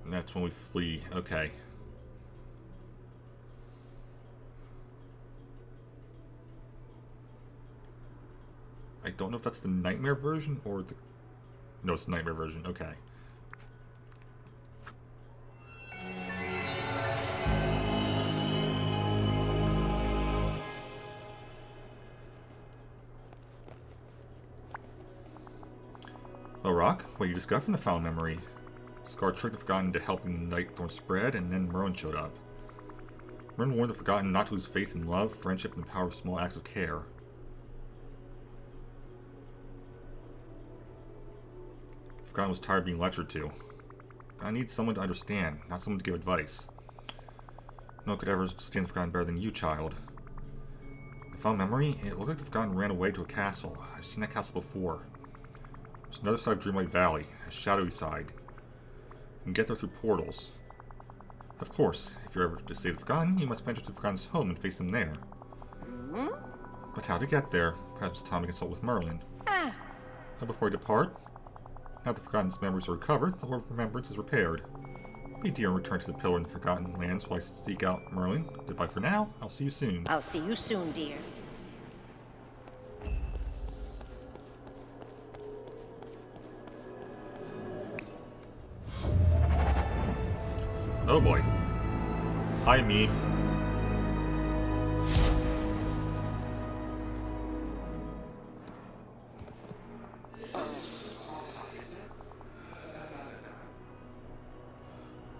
And that's when we flee. Okay. I don't know if that's the nightmare version or the... No, it's the nightmare version. Okay. Oh, Rock, what you just got from the foul memory. Scar tricked the Forgotten into helping the Nightthorn spread, and then Merlin showed up. Merlin warned the Forgotten not to lose faith in love, friendship, and the power of small acts of care. The Forgotten was tired of being lectured to. I need someone to understand, not someone to give advice. No one could ever stand the Forgotten better than you, child. The foul memory? It looked like the Forgotten ran away to a castle. I've seen that castle before. There's another side of Dreamlight Valley, a shadowy side. You can get there through portals. Of course, if you're ever to save the Forgotten, you must venture to the Forgotten's home and face them there. But how to get there? Perhaps it's time to consult with Merlin. Now before I depart, now that the Forgotten's memories are recovered, the Orb of Remembrance is repaired. Be dear and return to the Pillar in the Forgotten Lands while I seek out Merlin. Goodbye for now. I'll see you soon. I'll see you soon, dear. Oh boy. Hi, me.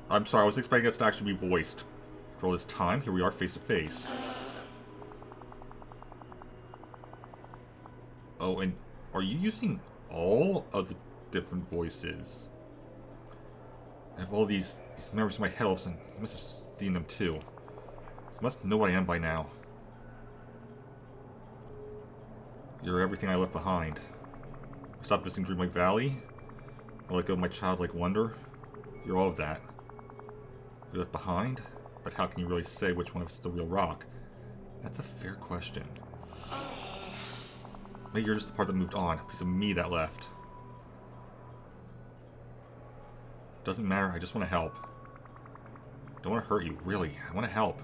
I'm sorry, I was expecting us to actually be voiced. For all this time, here we are face to face. Oh, and are you using all of the different voices? I have all these memories in my head all of a sudden. You must have seen them too. You must know what I am by now. You're everything I left behind. I stopped visiting Dreamlight Valley. I let go of my childlike wonder. You're all of that. You left behind? But how can you really say which one of us is the real Rock? That's a fair question. Maybe you're just the part that moved on, a piece of me that left. Doesn't matter, I just want to help. Don't want to hurt you, really. I want to help.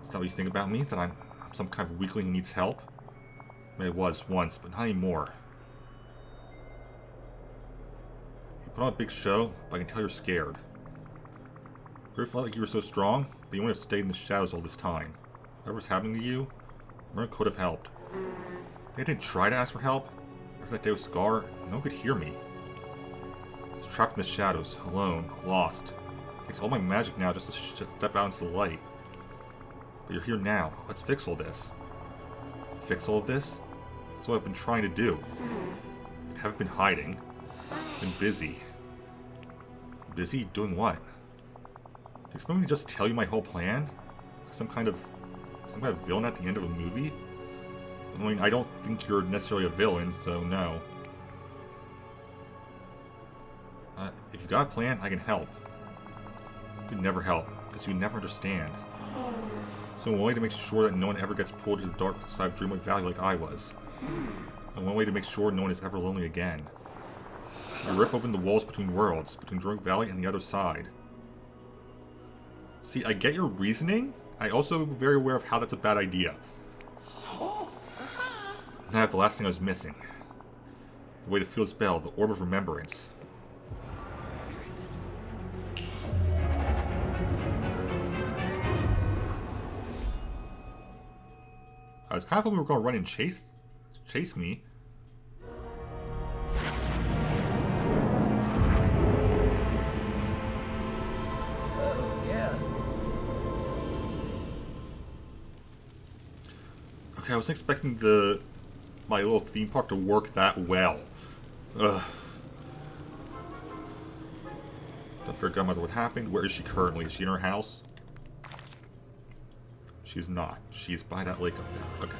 Is that what you think about me? That I'm some kind of weakling who needs help? Maybe it was once, but not anymore. You put on a big show, but I can tell you're scared. You ever felt like you were so strong that you wouldn't have stayed in the shadows all this time? Whatever's happening to you, Merlin could have helped. They didn't try to ask for help. After that day with Scar, no one could hear me. I was trapped in the shadows, alone, lost. It takes all my magic now just to step out into the light. But you're here now. Let's fix all this. Fix all of this? That's what I've been trying to do. I haven't been hiding. I've been busy. Busy doing what? Do you expect me to just tell you my whole plan? Some kind of villain at the end of a movie? I mean, I don't think you're necessarily a villain, so no. If you got a plan, I can help. You could never help, because you never understand. So one way to make sure that no one ever gets pulled to the dark side of Dreamlight Valley like I was. And one way to make sure no one is ever lonely again. I rip open the walls between worlds, between Dreamlight Valley and the other side. See, I get your reasoning. I also am very aware of how that's a bad idea. Now I have the last thing I was missing. The way to feel its spell, the Orb of Remembrance. I was kind of hoping we were going to run and chase me. Oh, yeah. Okay, I was expecting my little theme park to work that well. Ugh. I figured Godmother what happened. Where is she currently? Is she in her house? She's not. She's by that lake up there. Okay.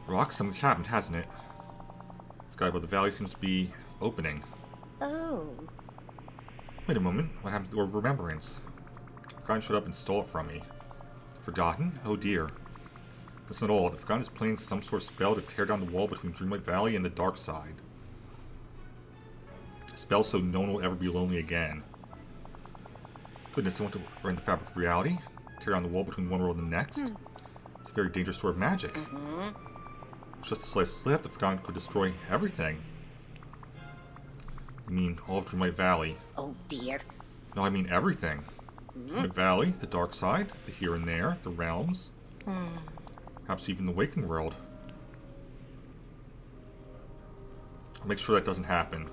Rock, something's happened, hasn't it? The sky above the valley seems to be opening. Oh. Wait a moment, what happened to the Orb of Remembrance? Forgotten showed up and stole it from me. Forgotten? Oh dear. That's not all. The Forgotten is playing some sort of spell to tear down the wall between Dreamlight Valley and the dark side. A spell so no one will ever be lonely again. Goodness, I want to rend the fabric of reality? Tear down the wall between one world and the next? It's a very dangerous sort of magic. It's just a slight slip, the Forgotten could destroy everything. You mean all of Dreamlight Valley? Oh dear. No, I mean everything. Dreamlight Valley, the dark side, the here and there, the realms. Perhaps even the waking world. I'll make sure that doesn't happen.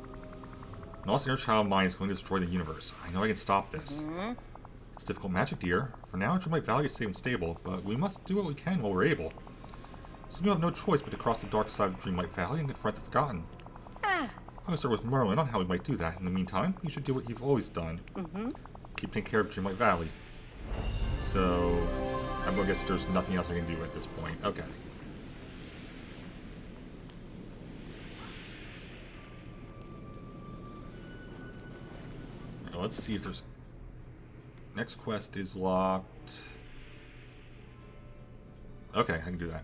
An awesome inner child of mine is going to destroy the universe. I know I can stop this. It's difficult magic, dear. For now, Dreamlight Valley is safe and stable, but we must do what we can while we're able. So you have no choice but to cross the dark side of Dreamlight Valley and confront the Forgotten. I'm going to start with Merlin on how we might do that. In the meantime, you should do what you've always done. Keep taking care of Dreamlight Valley. So, I guess there's nothing else I can do at this point. Okay. Now, let's see if there's... Next quest is locked. Okay, I can do that.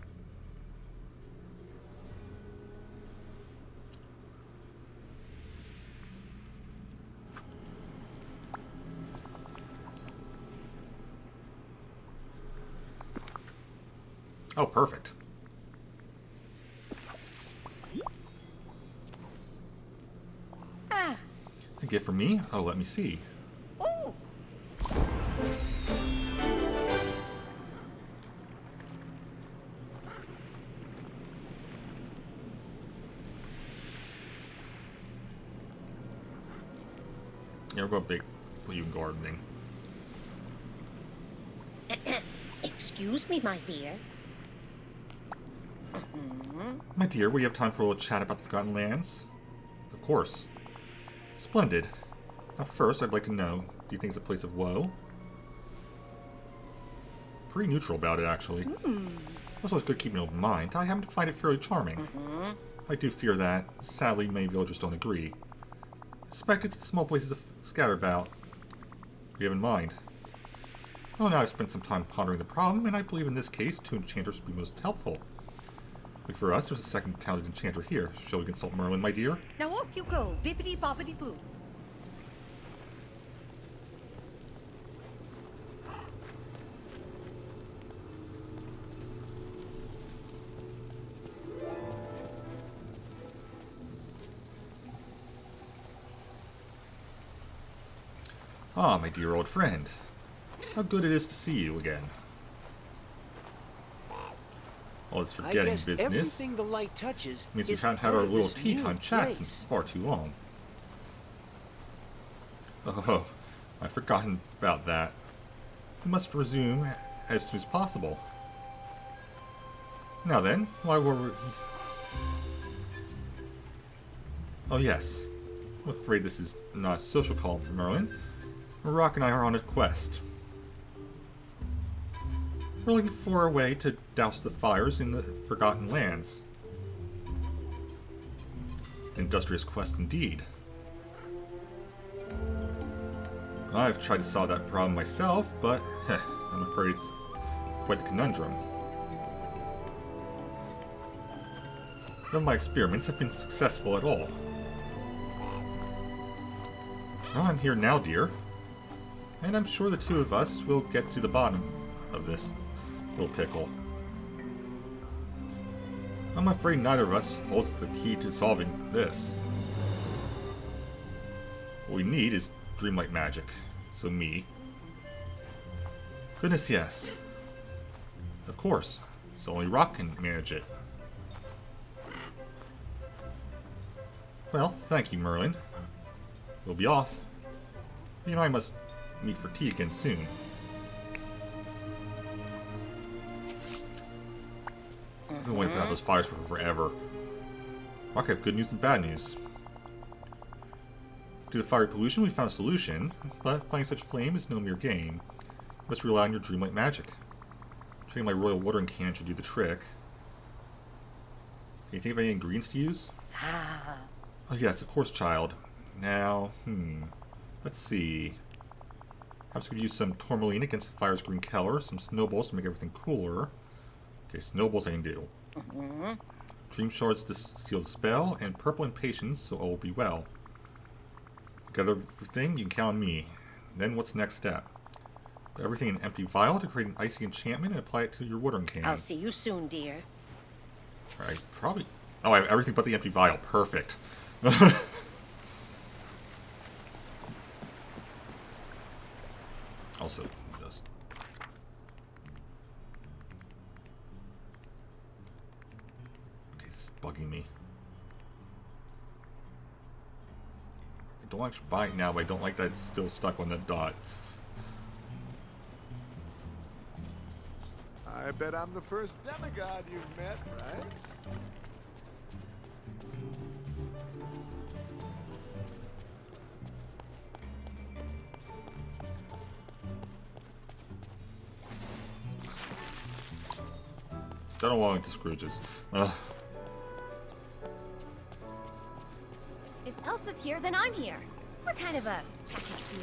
Oh, perfect. A gift for me? Oh, let me see. Oh. Yeah, we're going to put you in gardening. Excuse me, my dear. My dear, will you have time for a little chat about the Forgotten Lands? Of course. Splendid. Now first, I'd like to know, do you think it's a place of woe? Pretty neutral about it, actually. It's always good keeping an open mind. I happen to find it fairly charming. I do fear that, sadly, many villagers don't agree. I suspect it's the small places scattered about. What do you have in mind? Well, now I've spent some time pondering the problem, and I believe in this case, two enchanters would be most helpful. Like for us, there's a second talented enchanter here. Shall we consult Merlin, my dear? Now off you go, bippity boppity boo. Ah, my dear old friend. How good it is to see you again. All this forgetting business everything the light touches means we is haven't had part our of little this tea new time chat place. since far too long. Oh, I've forgotten about that. We must resume as soon as possible. Now then, why were we... Oh yes. I'm afraid this is not a social call, Merlin. Rock and I are on a quest. We're looking for a way to douse the fires in the Forgotten Lands. Industrious quest indeed. I've tried to solve that problem myself, but I'm afraid it's quite the conundrum. None of my experiments have been successful at all. Well, I'm here now, dear. And I'm sure the two of us will get to the bottom of this little pickle. I'm afraid neither of us holds the key to solving this. What we need is Dreamlight magic. So me. Goodness, yes. Of course. So only Rock can manage it. Well, thank you, Merlin. We'll be off. You know I must meet for tea again soon. I've been waiting to put out those fires for forever. Rock, I have good news and bad news. Due to fire pollution, we found a solution, but finding such flame is no mere game. You must rely on your Dreamlight magic. Trading my royal watering can should do the trick. you think of any ingredients to use? Oh yes, of course, child. Now, let's see. Perhaps we could use some tourmaline against the fire's green color, some snowballs to make everything cooler. Okay, snowballs I can do. Dream shards to seal the spell, and purple impatience, so all will be well. Gather everything, you can count on me. Then what's the next step? Put everything in an empty vial to create an icy enchantment and apply it to your watering can. I'll see you soon, dear. Alright, probably... Oh, I have everything but the empty vial. Perfect. Also, just... Okay, this is bugging me. I don't actually buy it now, but I don't like that it's still stuck on that dot. I bet I'm the first demigod you've met, right? I don't want to Scrooge's. If Elsa's here, then I'm here. We're kind of a package deal.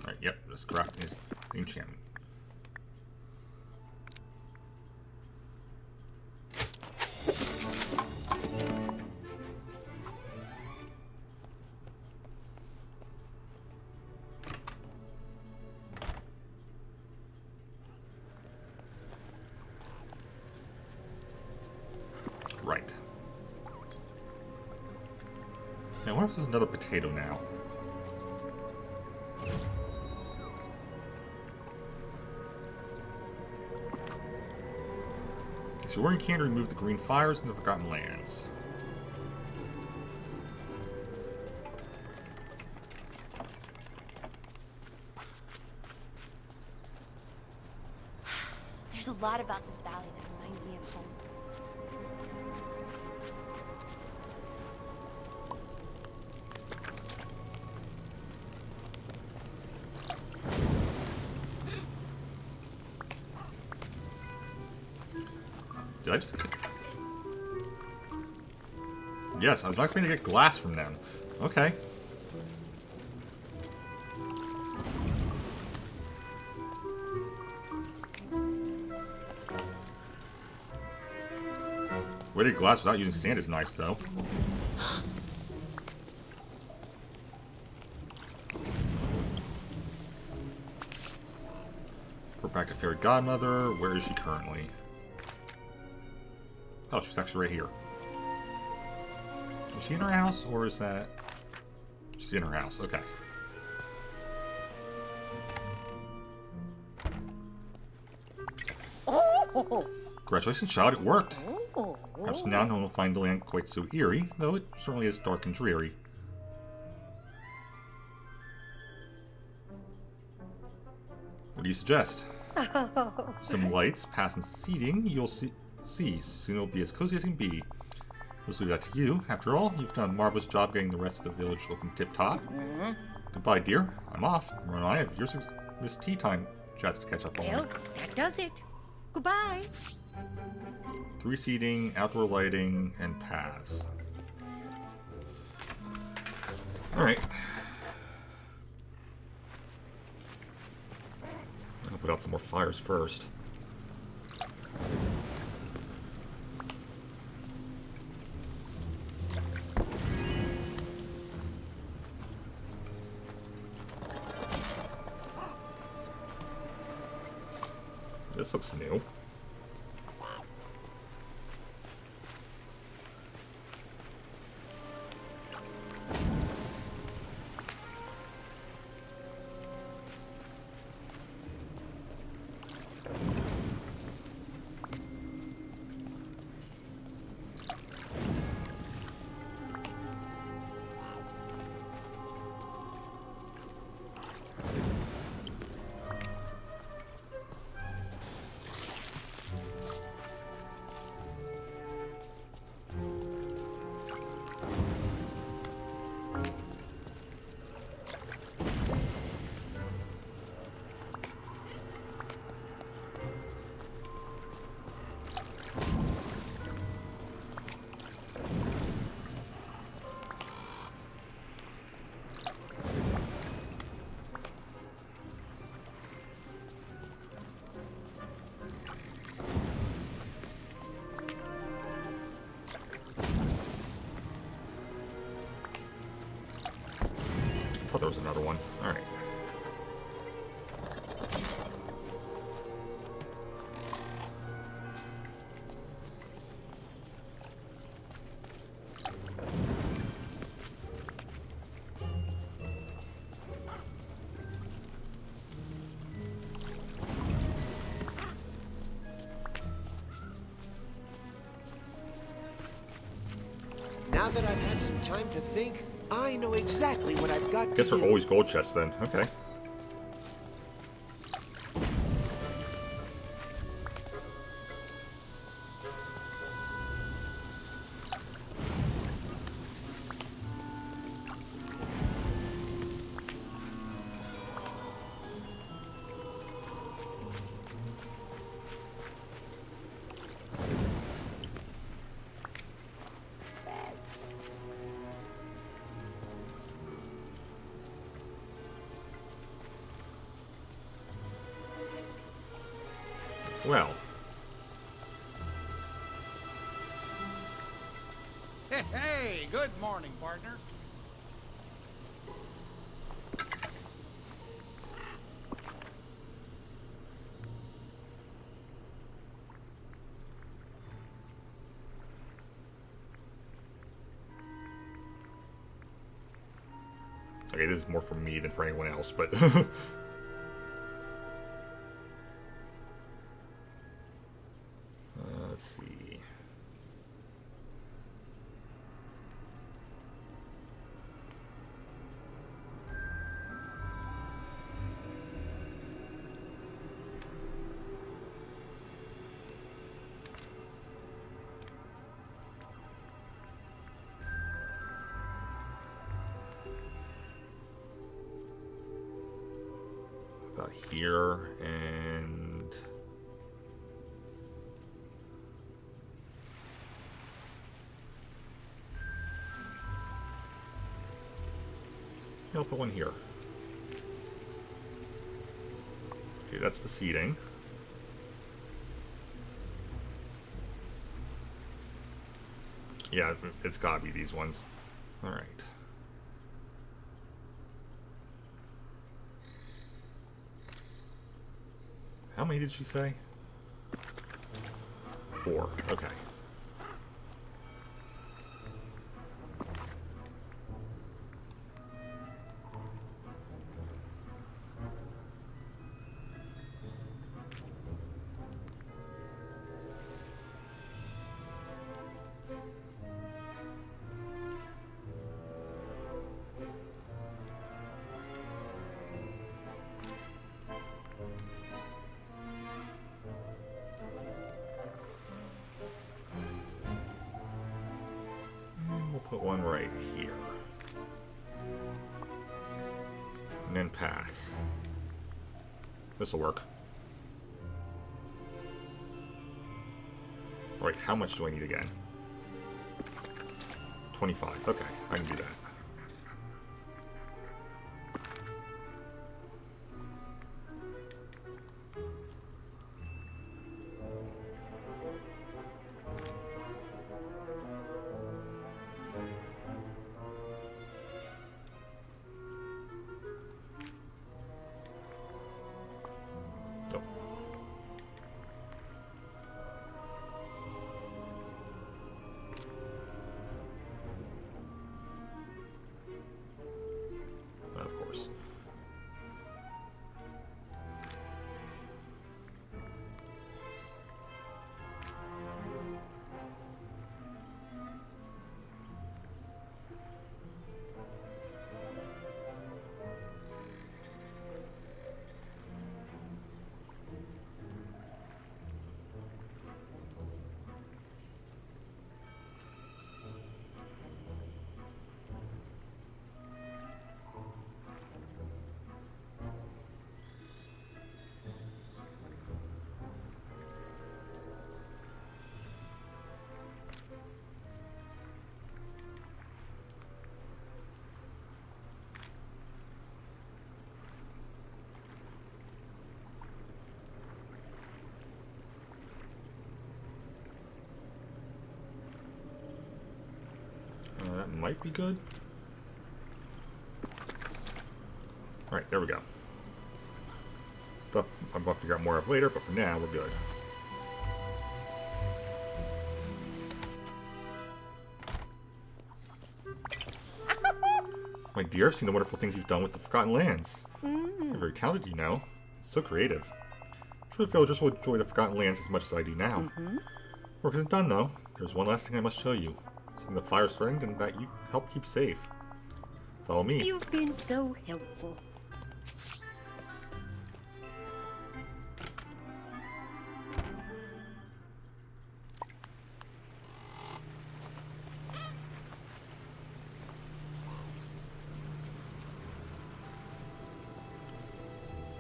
Alright, yep, this craft is enchantment. Right. Now, what if there's another potato now? So we're in can to remove the green fires and the Forgotten Lands. There's a lot about this valley that reminds me of home. Did I just... Yes, I was not expecting to get glass from them. Okay. Weighted glass without using sand is nice, though. We're back to Fairy Godmother. Where is she currently? Oh, she's actually right here. Is she in her house, or is that... She's in her house, okay. Oh! Congratulations, child, it worked. Oh! Perhaps now no one will find the land quite so eerie, though it certainly is dark and dreary. What do you suggest? Some lights, past and seating, you'll see. Soon it'll be as cozy as can be. We'll leave that to you. After all, you've done a marvelous job getting the rest of the village looking tip-top. Goodbye, dear. I'm off. Ron and I have yours Miss Tea Time chats to catch up on. Well, that does it. Goodbye. 3 seating, outdoor lighting, and paths. Alright. I'm gonna put out some more fires first. This looks new. thought there was another one. Alright. Now that I've had some time to think, I know exactly what I've got to Guess do. they're always gold chests then. Okay. Well. Hey, good morning, partner. Okay, this is more for me than for anyone else, but... let's see. About here, and... I'll put one here. Okay, that's the seating. Yeah, it's gotta be these ones. Alright. How many did she say? 4. Okay. Put one right here. And then paths. This'll work. Alright, how much do I need again? 25. Okay, I can do that. Oh. Of course. That might be good. Alright, there we go. Stuff I'm going to figure out more of later, but for now, we're good. My dear, I've seen the wonderful things you've done with the Forgotten Lands. You're very talented, you know. So creative. I'm sure the villagers will enjoy the Forgotten Lands as much as I do now. Work isn't done, though. There's one last thing I must show you. Something the fire's friend and that you help keep safe. Follow me. You've been so helpful.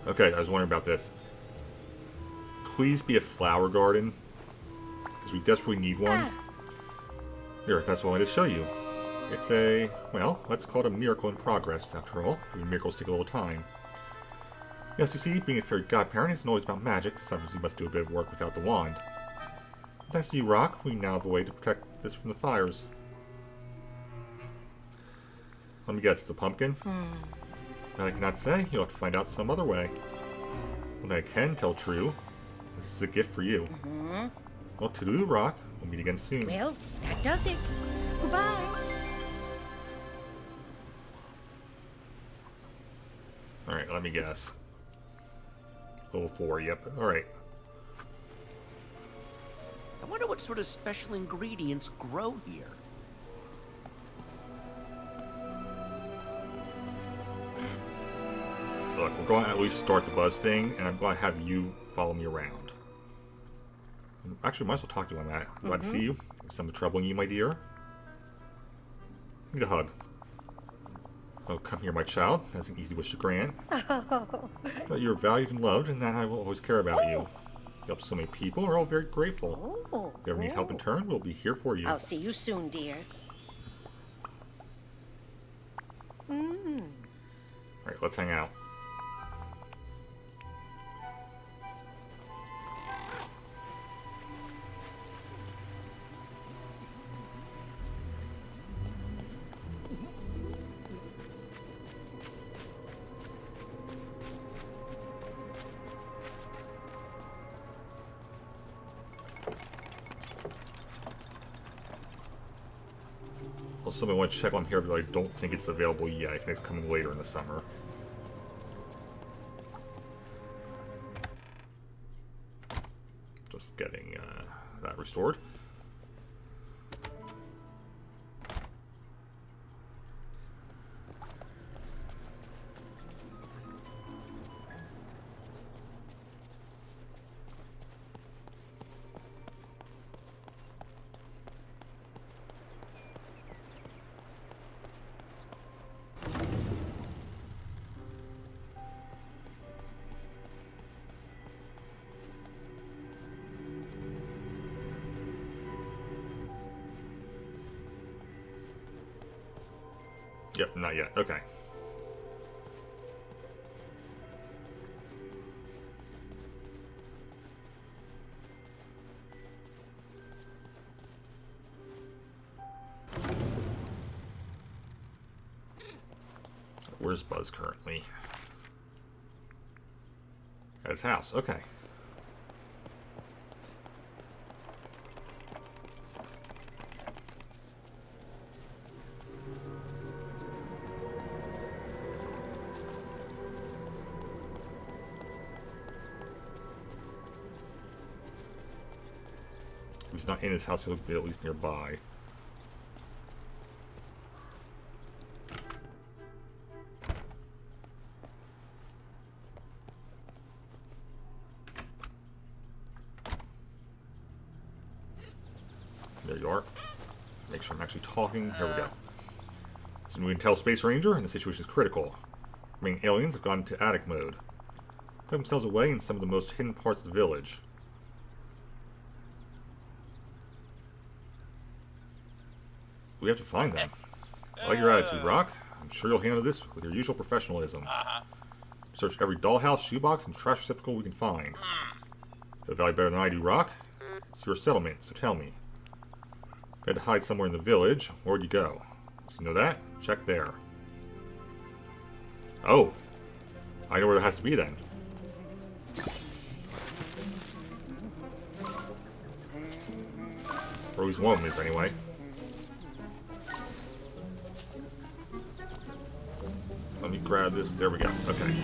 Okay, I was wondering about this. Please be a flower garden, because we desperately need one. Here, that's what I wanted to show you. It's a, well, let's call it a miracle in progress, after all. I mean, miracles take a little time. Yes, you see, being a fairy godparent isn't always about magic. Sometimes you must do a bit of work without the wand. Thanks to you, Rock, we now have a way to protect this from the fires. Let me guess, it's a pumpkin? That I cannot say. You'll have to find out some other way. What I can tell true, this is a gift for you. Well, to-do, Rock. We'll meet again soon. Well, that does it. Goodbye. Alright, let me guess. Level 4, yep. Alright. I wonder what sort of special ingredients grow here. Look, we're going to at least start the buzz thing, and I'm going to have you follow me around. Actually, I might as well talk to you on that. Glad to see you. Something troubling you, my dear? Need a hug. Oh, come here, my child. That's an easy wish to grant. But you're valued and loved, and that I will always care about you. You help so many people, we're all very grateful. If you ever need help in turn, we'll be here for you. I'll see you soon, dear. Alright, let's hang out. Also, I want to check on here, but I don't think it's available yet. I think it's coming later in the summer. Just getting that restored. Yep, not yet. Okay. Where's Buzz currently? At his house. Okay. If he's not in his house, he'll be at least nearby. There you are. Make sure I'm actually talking. Here we go. So we can tell Space Ranger, and the situation is critical. Remaining aliens have gone into attic mode. Tuck themselves away in some of the most hidden parts of the village. We have to find them. I like your attitude, Rock. I'm sure you'll handle this with your usual professionalism. Search every dollhouse, shoebox, and trash receptacle we can find. You value better than I do, Rock. It's your settlement, so tell me. If you had to hide somewhere in the village, where'd you go? So you know that? Check there. Oh. I know where it has to be then. Or at least one of them is anyway. Let me grab this. There we go. Okay.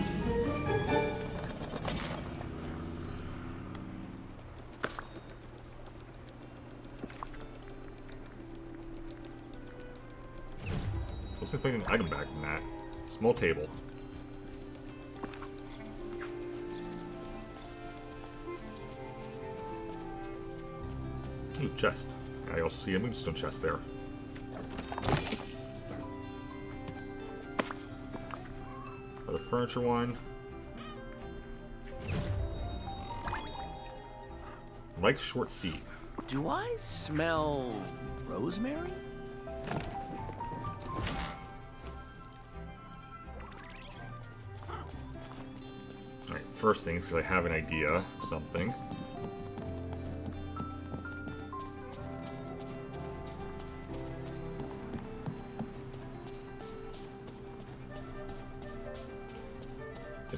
Let's just make an item back from that. Small table. Ooh, chest. I also see a moonstone chest there. Another furniture one. Like short seat. Do I smell rosemary? Alright, first thing is I have an idea of something.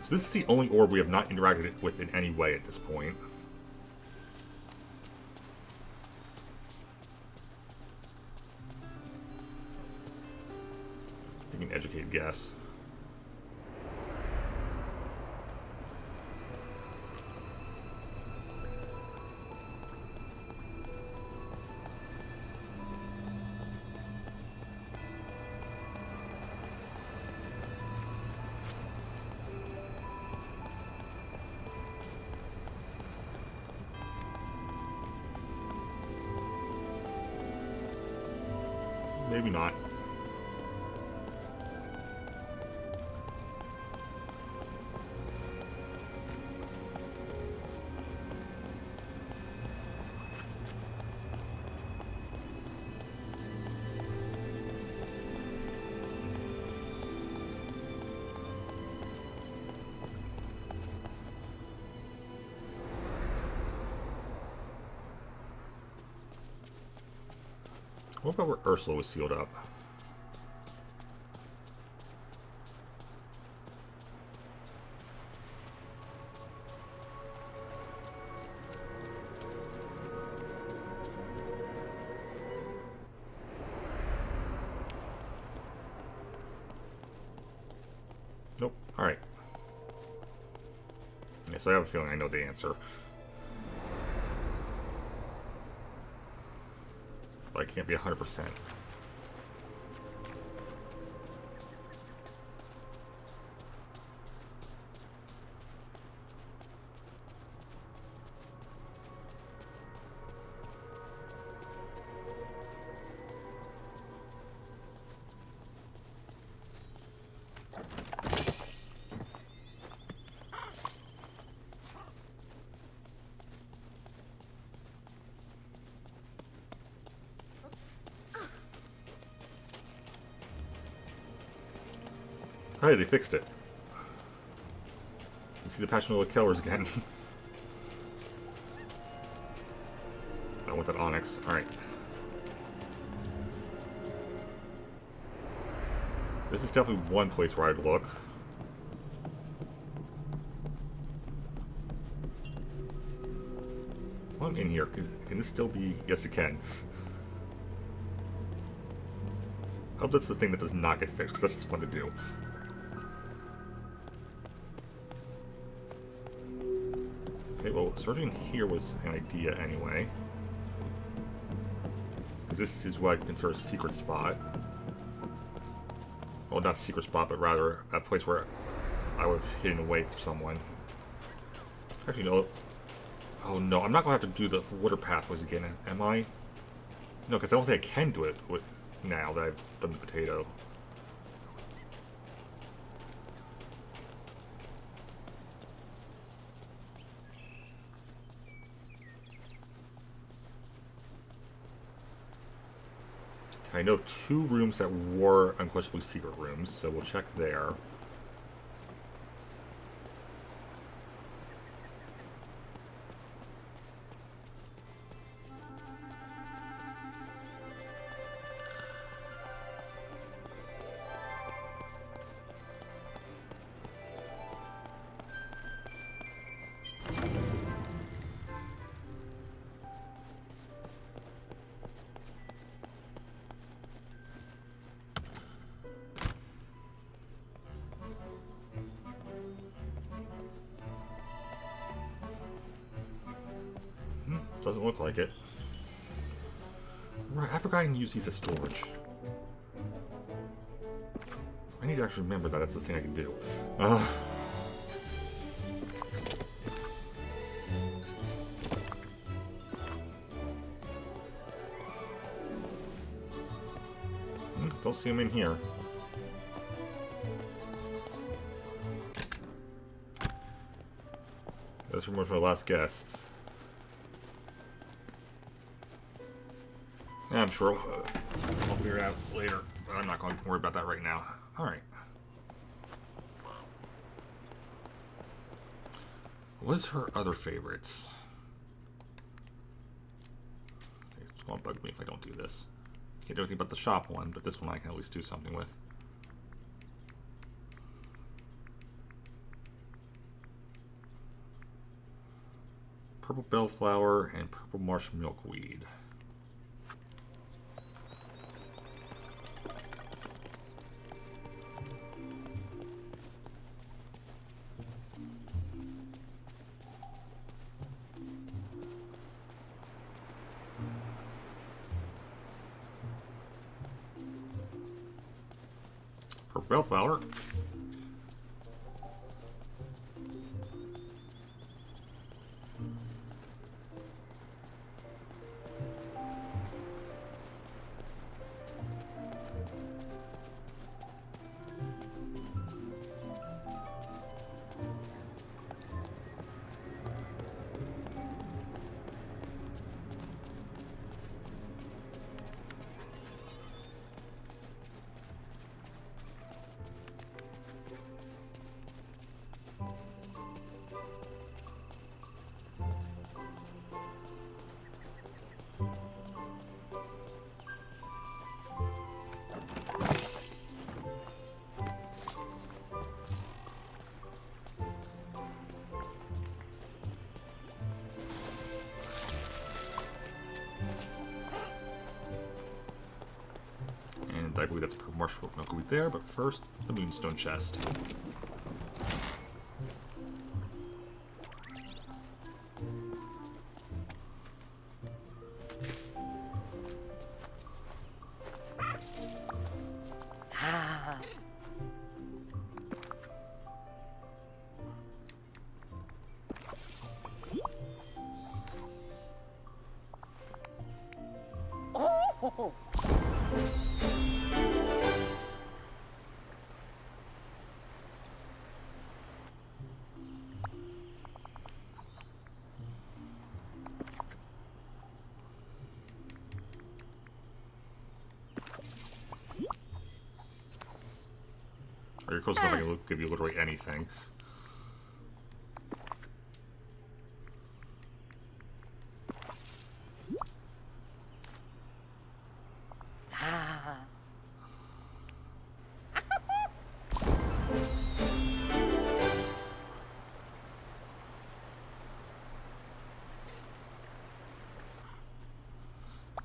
So this is the only orb we have not interacted with in any way at this point. Take an educated guess. Maybe not. What about where Ursula was sealed up? Nope. Alright. Yes, I have a feeling I know the answer. But I can't be 100%. Hey, they fixed it. You see the Passionate Killers again. I want that onyx. Alright. This is definitely one place where I'd look. Well, I'm in here. Can this still be... Yes, it can. I hope that's the thing that does not get fixed, because that's just fun to do. Okay, well, searching here was an idea anyway. Because this is what I consider a secret spot. Well, not a secret spot, but rather a place where I would have hidden away from someone. Actually, no. Oh no, I'm not going to have to do the water pathways again, am I? No, because I don't think I can do it with, now that I've done the potato. I know 2 rooms that were unquestionably secret rooms, so we'll check there. Doesn't look like it. Right, I forgot I can use these as storage. I need to actually remember that that's the thing I can do. Don't see him in here. That's for my last guess. Yeah, I'm sure I'll figure it out later. But I'm not going to worry about that right now. Alright. What's her other favorites? It's going to bug me if I don't do this. Can't do anything about the shop one, but this one I can at least do something with. Purple bellflower and purple marsh milkweed. Purple bellflower. I believe that's purple marsh milkweed there, but first, the moonstone chest. Oh! You're close enough I can give you literally anything.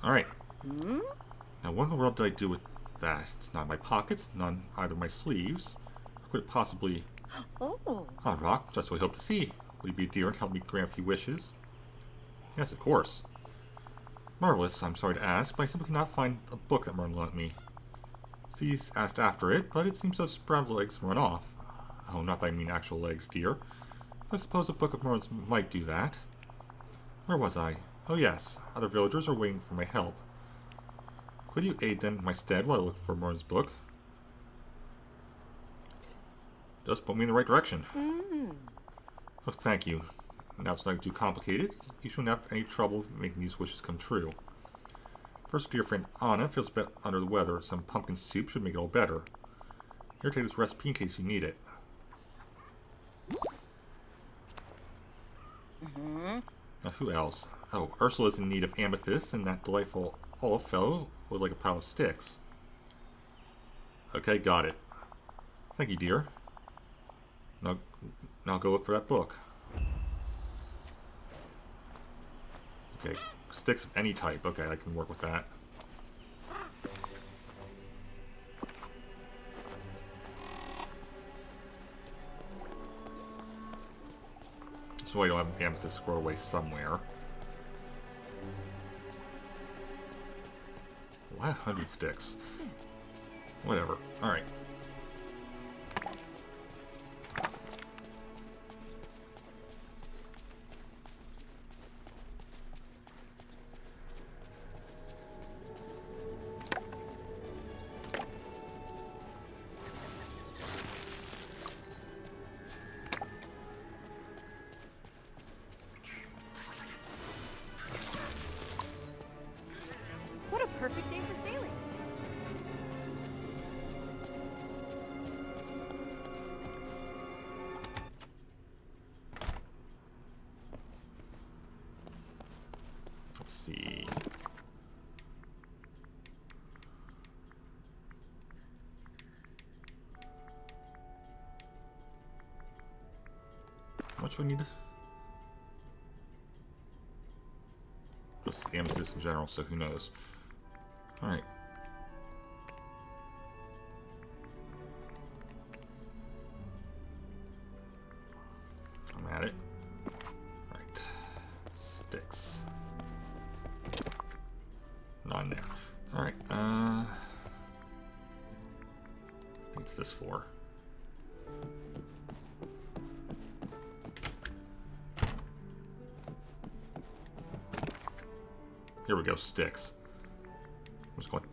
Alright. Now what in the world did I do with that? It's not in my pockets, none either my sleeves. Or could it possibly... Oh. Ah, Rock, just what I hope to see. Will you be a dear and help me grant a few wishes? Yes, of course. Marvelous, I'm sorry to ask, but I simply cannot find a book that Merlin lent me. Cease asked after it, but it seems to have sprouted legs and run off. Oh, not that I mean actual legs, dear. I suppose a book of Merlin's might do that. Where was I? Oh yes, other villagers are waiting for my help. Could you aid them in my stead while I look for Merlin's book? Just put me in the right direction. Oh, thank you. Now it's not too complicated. You shouldn't have any trouble making these wishes come true. First, dear friend Anna feels a bit under the weather. Some pumpkin soup should make it all better. Here, take this recipe in case you need it. Now, who else? Oh, Ursula's in need of amethyst, and that delightful olive fellow would like a pile of sticks. Okay, got it. Thank you, dear. Now go look for that book. Okay, sticks of any type. Okay, I can work with that. So I don't have an amethyst squirrel away somewhere. Why 100 sticks? Whatever. Alright. What a perfect day for sailing. Let's see. How much do I need? Just amethyst in general, so who knows. Alright. I'm at it. Alright. Sticks. Not in there. Alright, what's this for? Here we go, sticks. I'm just going.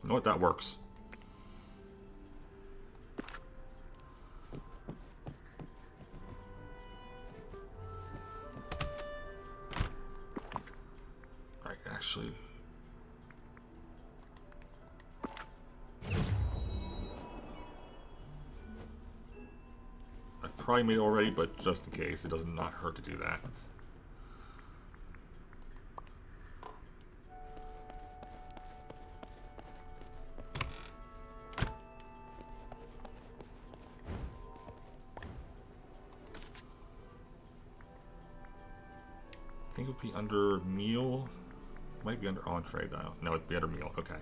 You know what? That works. Right, actually. I've probably made it already, but just in case, it does not hurt to do that. I think it would be under meal. Might be under entree though. No, it'd be under meal. Okay.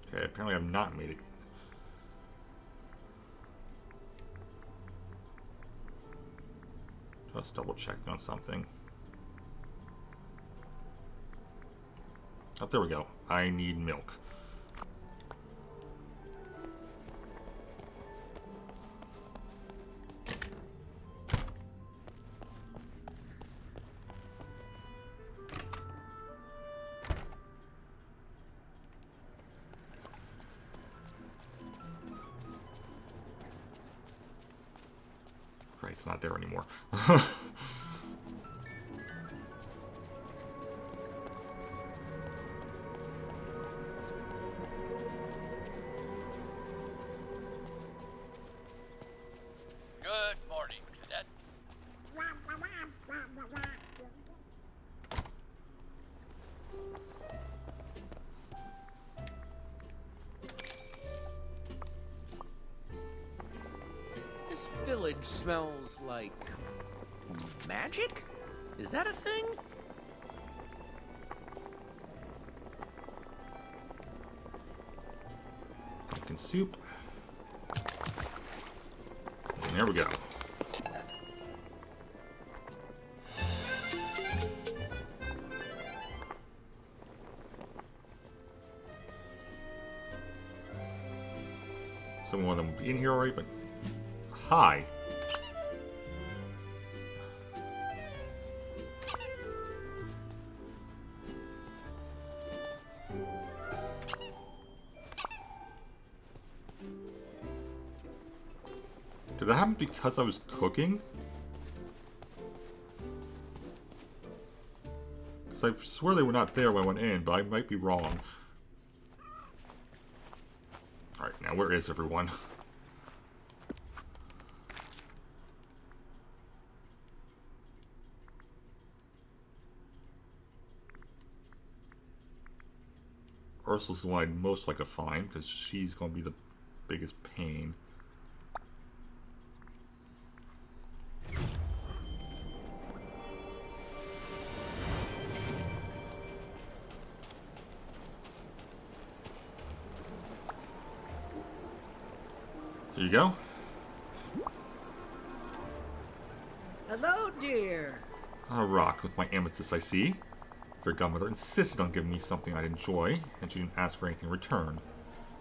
Okay, apparently I've not made it. Just double checking on something. Oh, there we go. I need milk. Right, it's not there anymore. Good morning, Cadet. This village smells like magic? Is that a thing? Pumpkin soup. And there we go. Some of them will be in here already, but hi. Did that happen because I was cooking? Because I swear they were not there when I went in, but I might be wrong. Alright, now where is everyone? Ursula's the one I'd most like to find, because she's going to be the biggest pain. There you go. Hello, dear. A rock with my amethyst, I see. Fairy Godmother insisted on giving me something I'd enjoy, and she didn't ask for anything in return.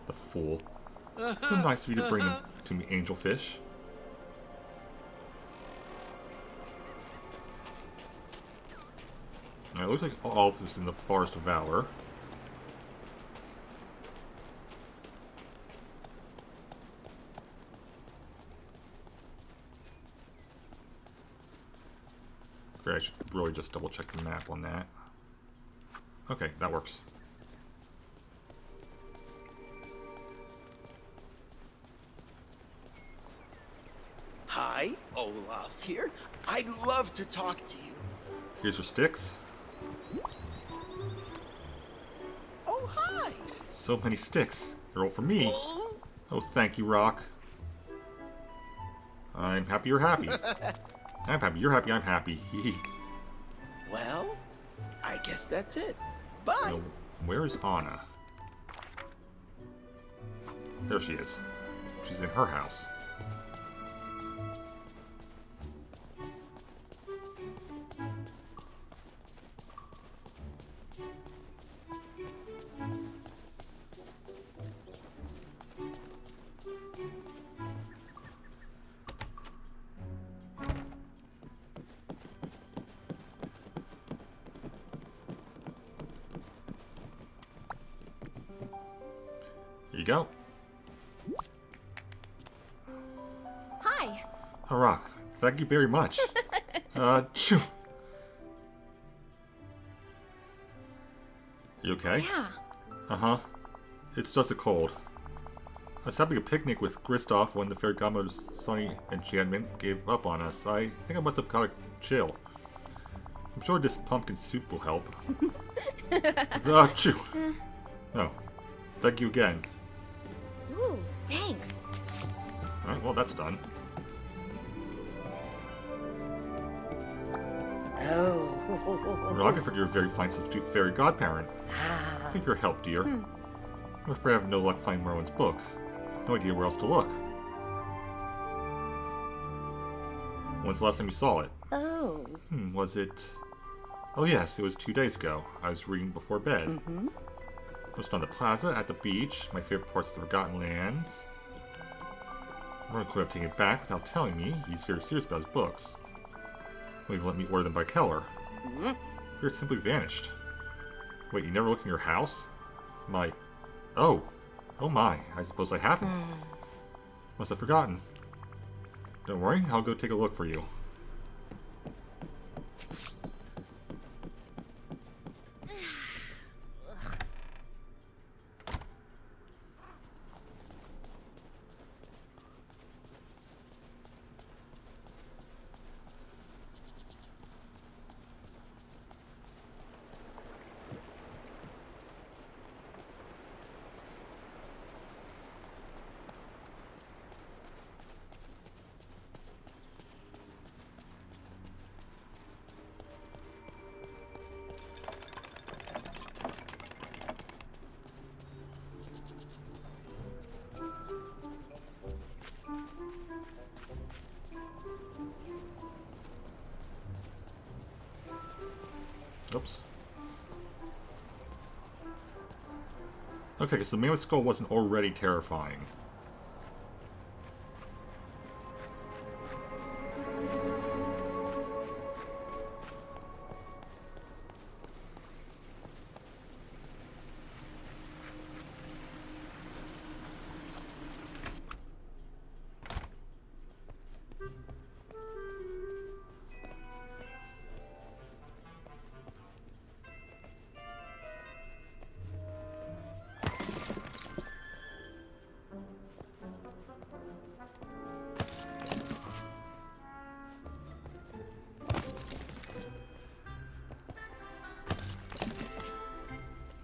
The fool. So nice of you to bring them to me, angelfish. Now, it looks like all of this is in the Forest of Valor. Great, I should really just double check the map on that. Okay, that works. Hi, Olaf here. I'd love to talk to you. Here's your sticks. Oh, hi. So many sticks. They're all for me. Oh, thank you, Rock. I'm happy you're happy. I'm happy you're happy, I'm happy. Well, I guess that's it. Bye. Now, where is Anna? There she is. She's in her house. Here you go. Hi. Oh, Rock, thank you very much. Choo. You okay? Yeah. Uh-huh. It's just a cold. I was having a picnic with Kristoff when the fairy godmother's Sonny enchantment gave up on us. I think I must have caught a chill. I'm sure this pumpkin soup will help. Choo. Oh, thank you again. Ooh, thanks. Alright, well that's done. Oh. Rocket, for your very fine substitute fairy godparent. Thank you for your help, dear. I'm afraid I have no luck finding Merlin's book. I have no idea where else to look. When's the last time you saw it? Oh. Was it... Oh yes, it was 2 days ago. I was reading before bed. I was on the plaza, at the beach, my favorite parts of the Forgotten Lands. Merlin could have taken it back without telling me. He's very serious about his books. Won't even let me order them by Keller. Fear simply vanished. Wait, you never looked in your house? My... Oh. Oh my, I suppose I haven't. Must have forgotten. Don't worry, I'll go take a look for you. Oops. Okay, because the Mammoth Skull wasn't already terrifying.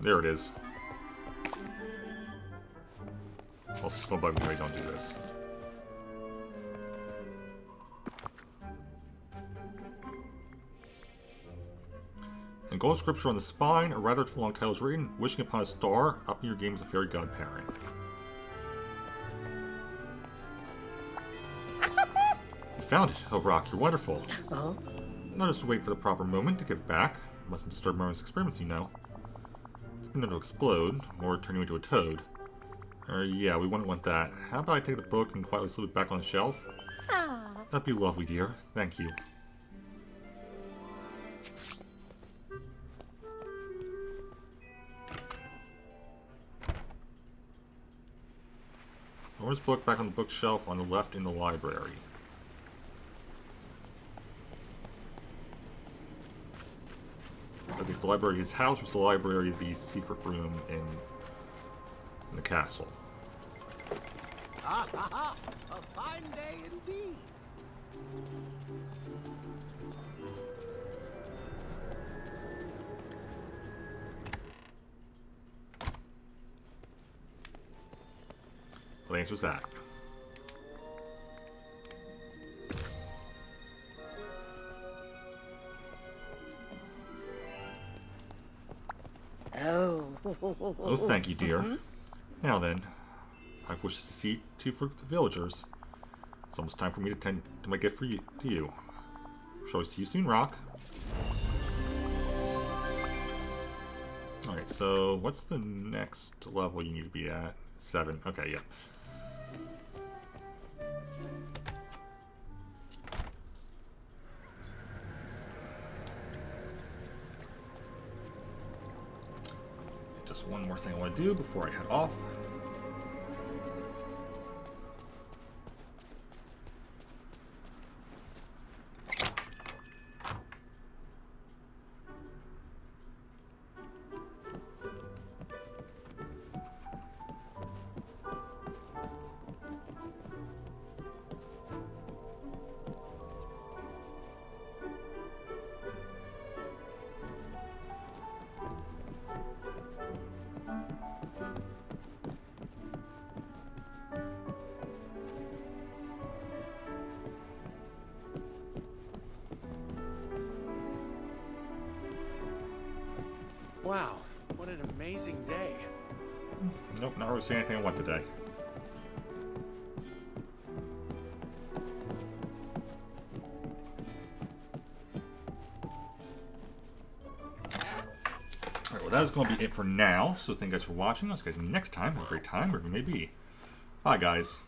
There it is. Oh, don't bug me, don't do this. In gold scripture on the spine, a rather long title is written, wishing upon a star, up in your game as a fairy godparent. found it. Oh, Rock, you're wonderful. Oh? Not just to wait for the proper moment to give it back. Mustn't disturb Merlin's experiments, you know. It's been known to explode, or turn you into a toad. Yeah, we wouldn't want that. How about I take the book and quietly slip it back on the shelf? Ah. That'd be lovely, dear. Thank you. Laura's book back on the bookshelf on the left in the library. I guess the library of his house was the library of the secret room in the castle. Ha ha ha! A fine day indeed. Well, the answer's that. Oh. Oh, thank you, dear. Now then, I've wished to see to for the villagers. It's almost time for me to tend to my gift for you. To you. Shall I see you soon, Rock? All right. So, what's the next level you need to be at? 7. Okay. Yeah. Just one more thing I want to do before I head off. Wow, what an amazing day. Nope, not really seeing anything I want today. Alright, well that is going to be it for now. So thank you guys for watching. I'll see you guys next time. Have a great time, wherever you may be. Bye, guys.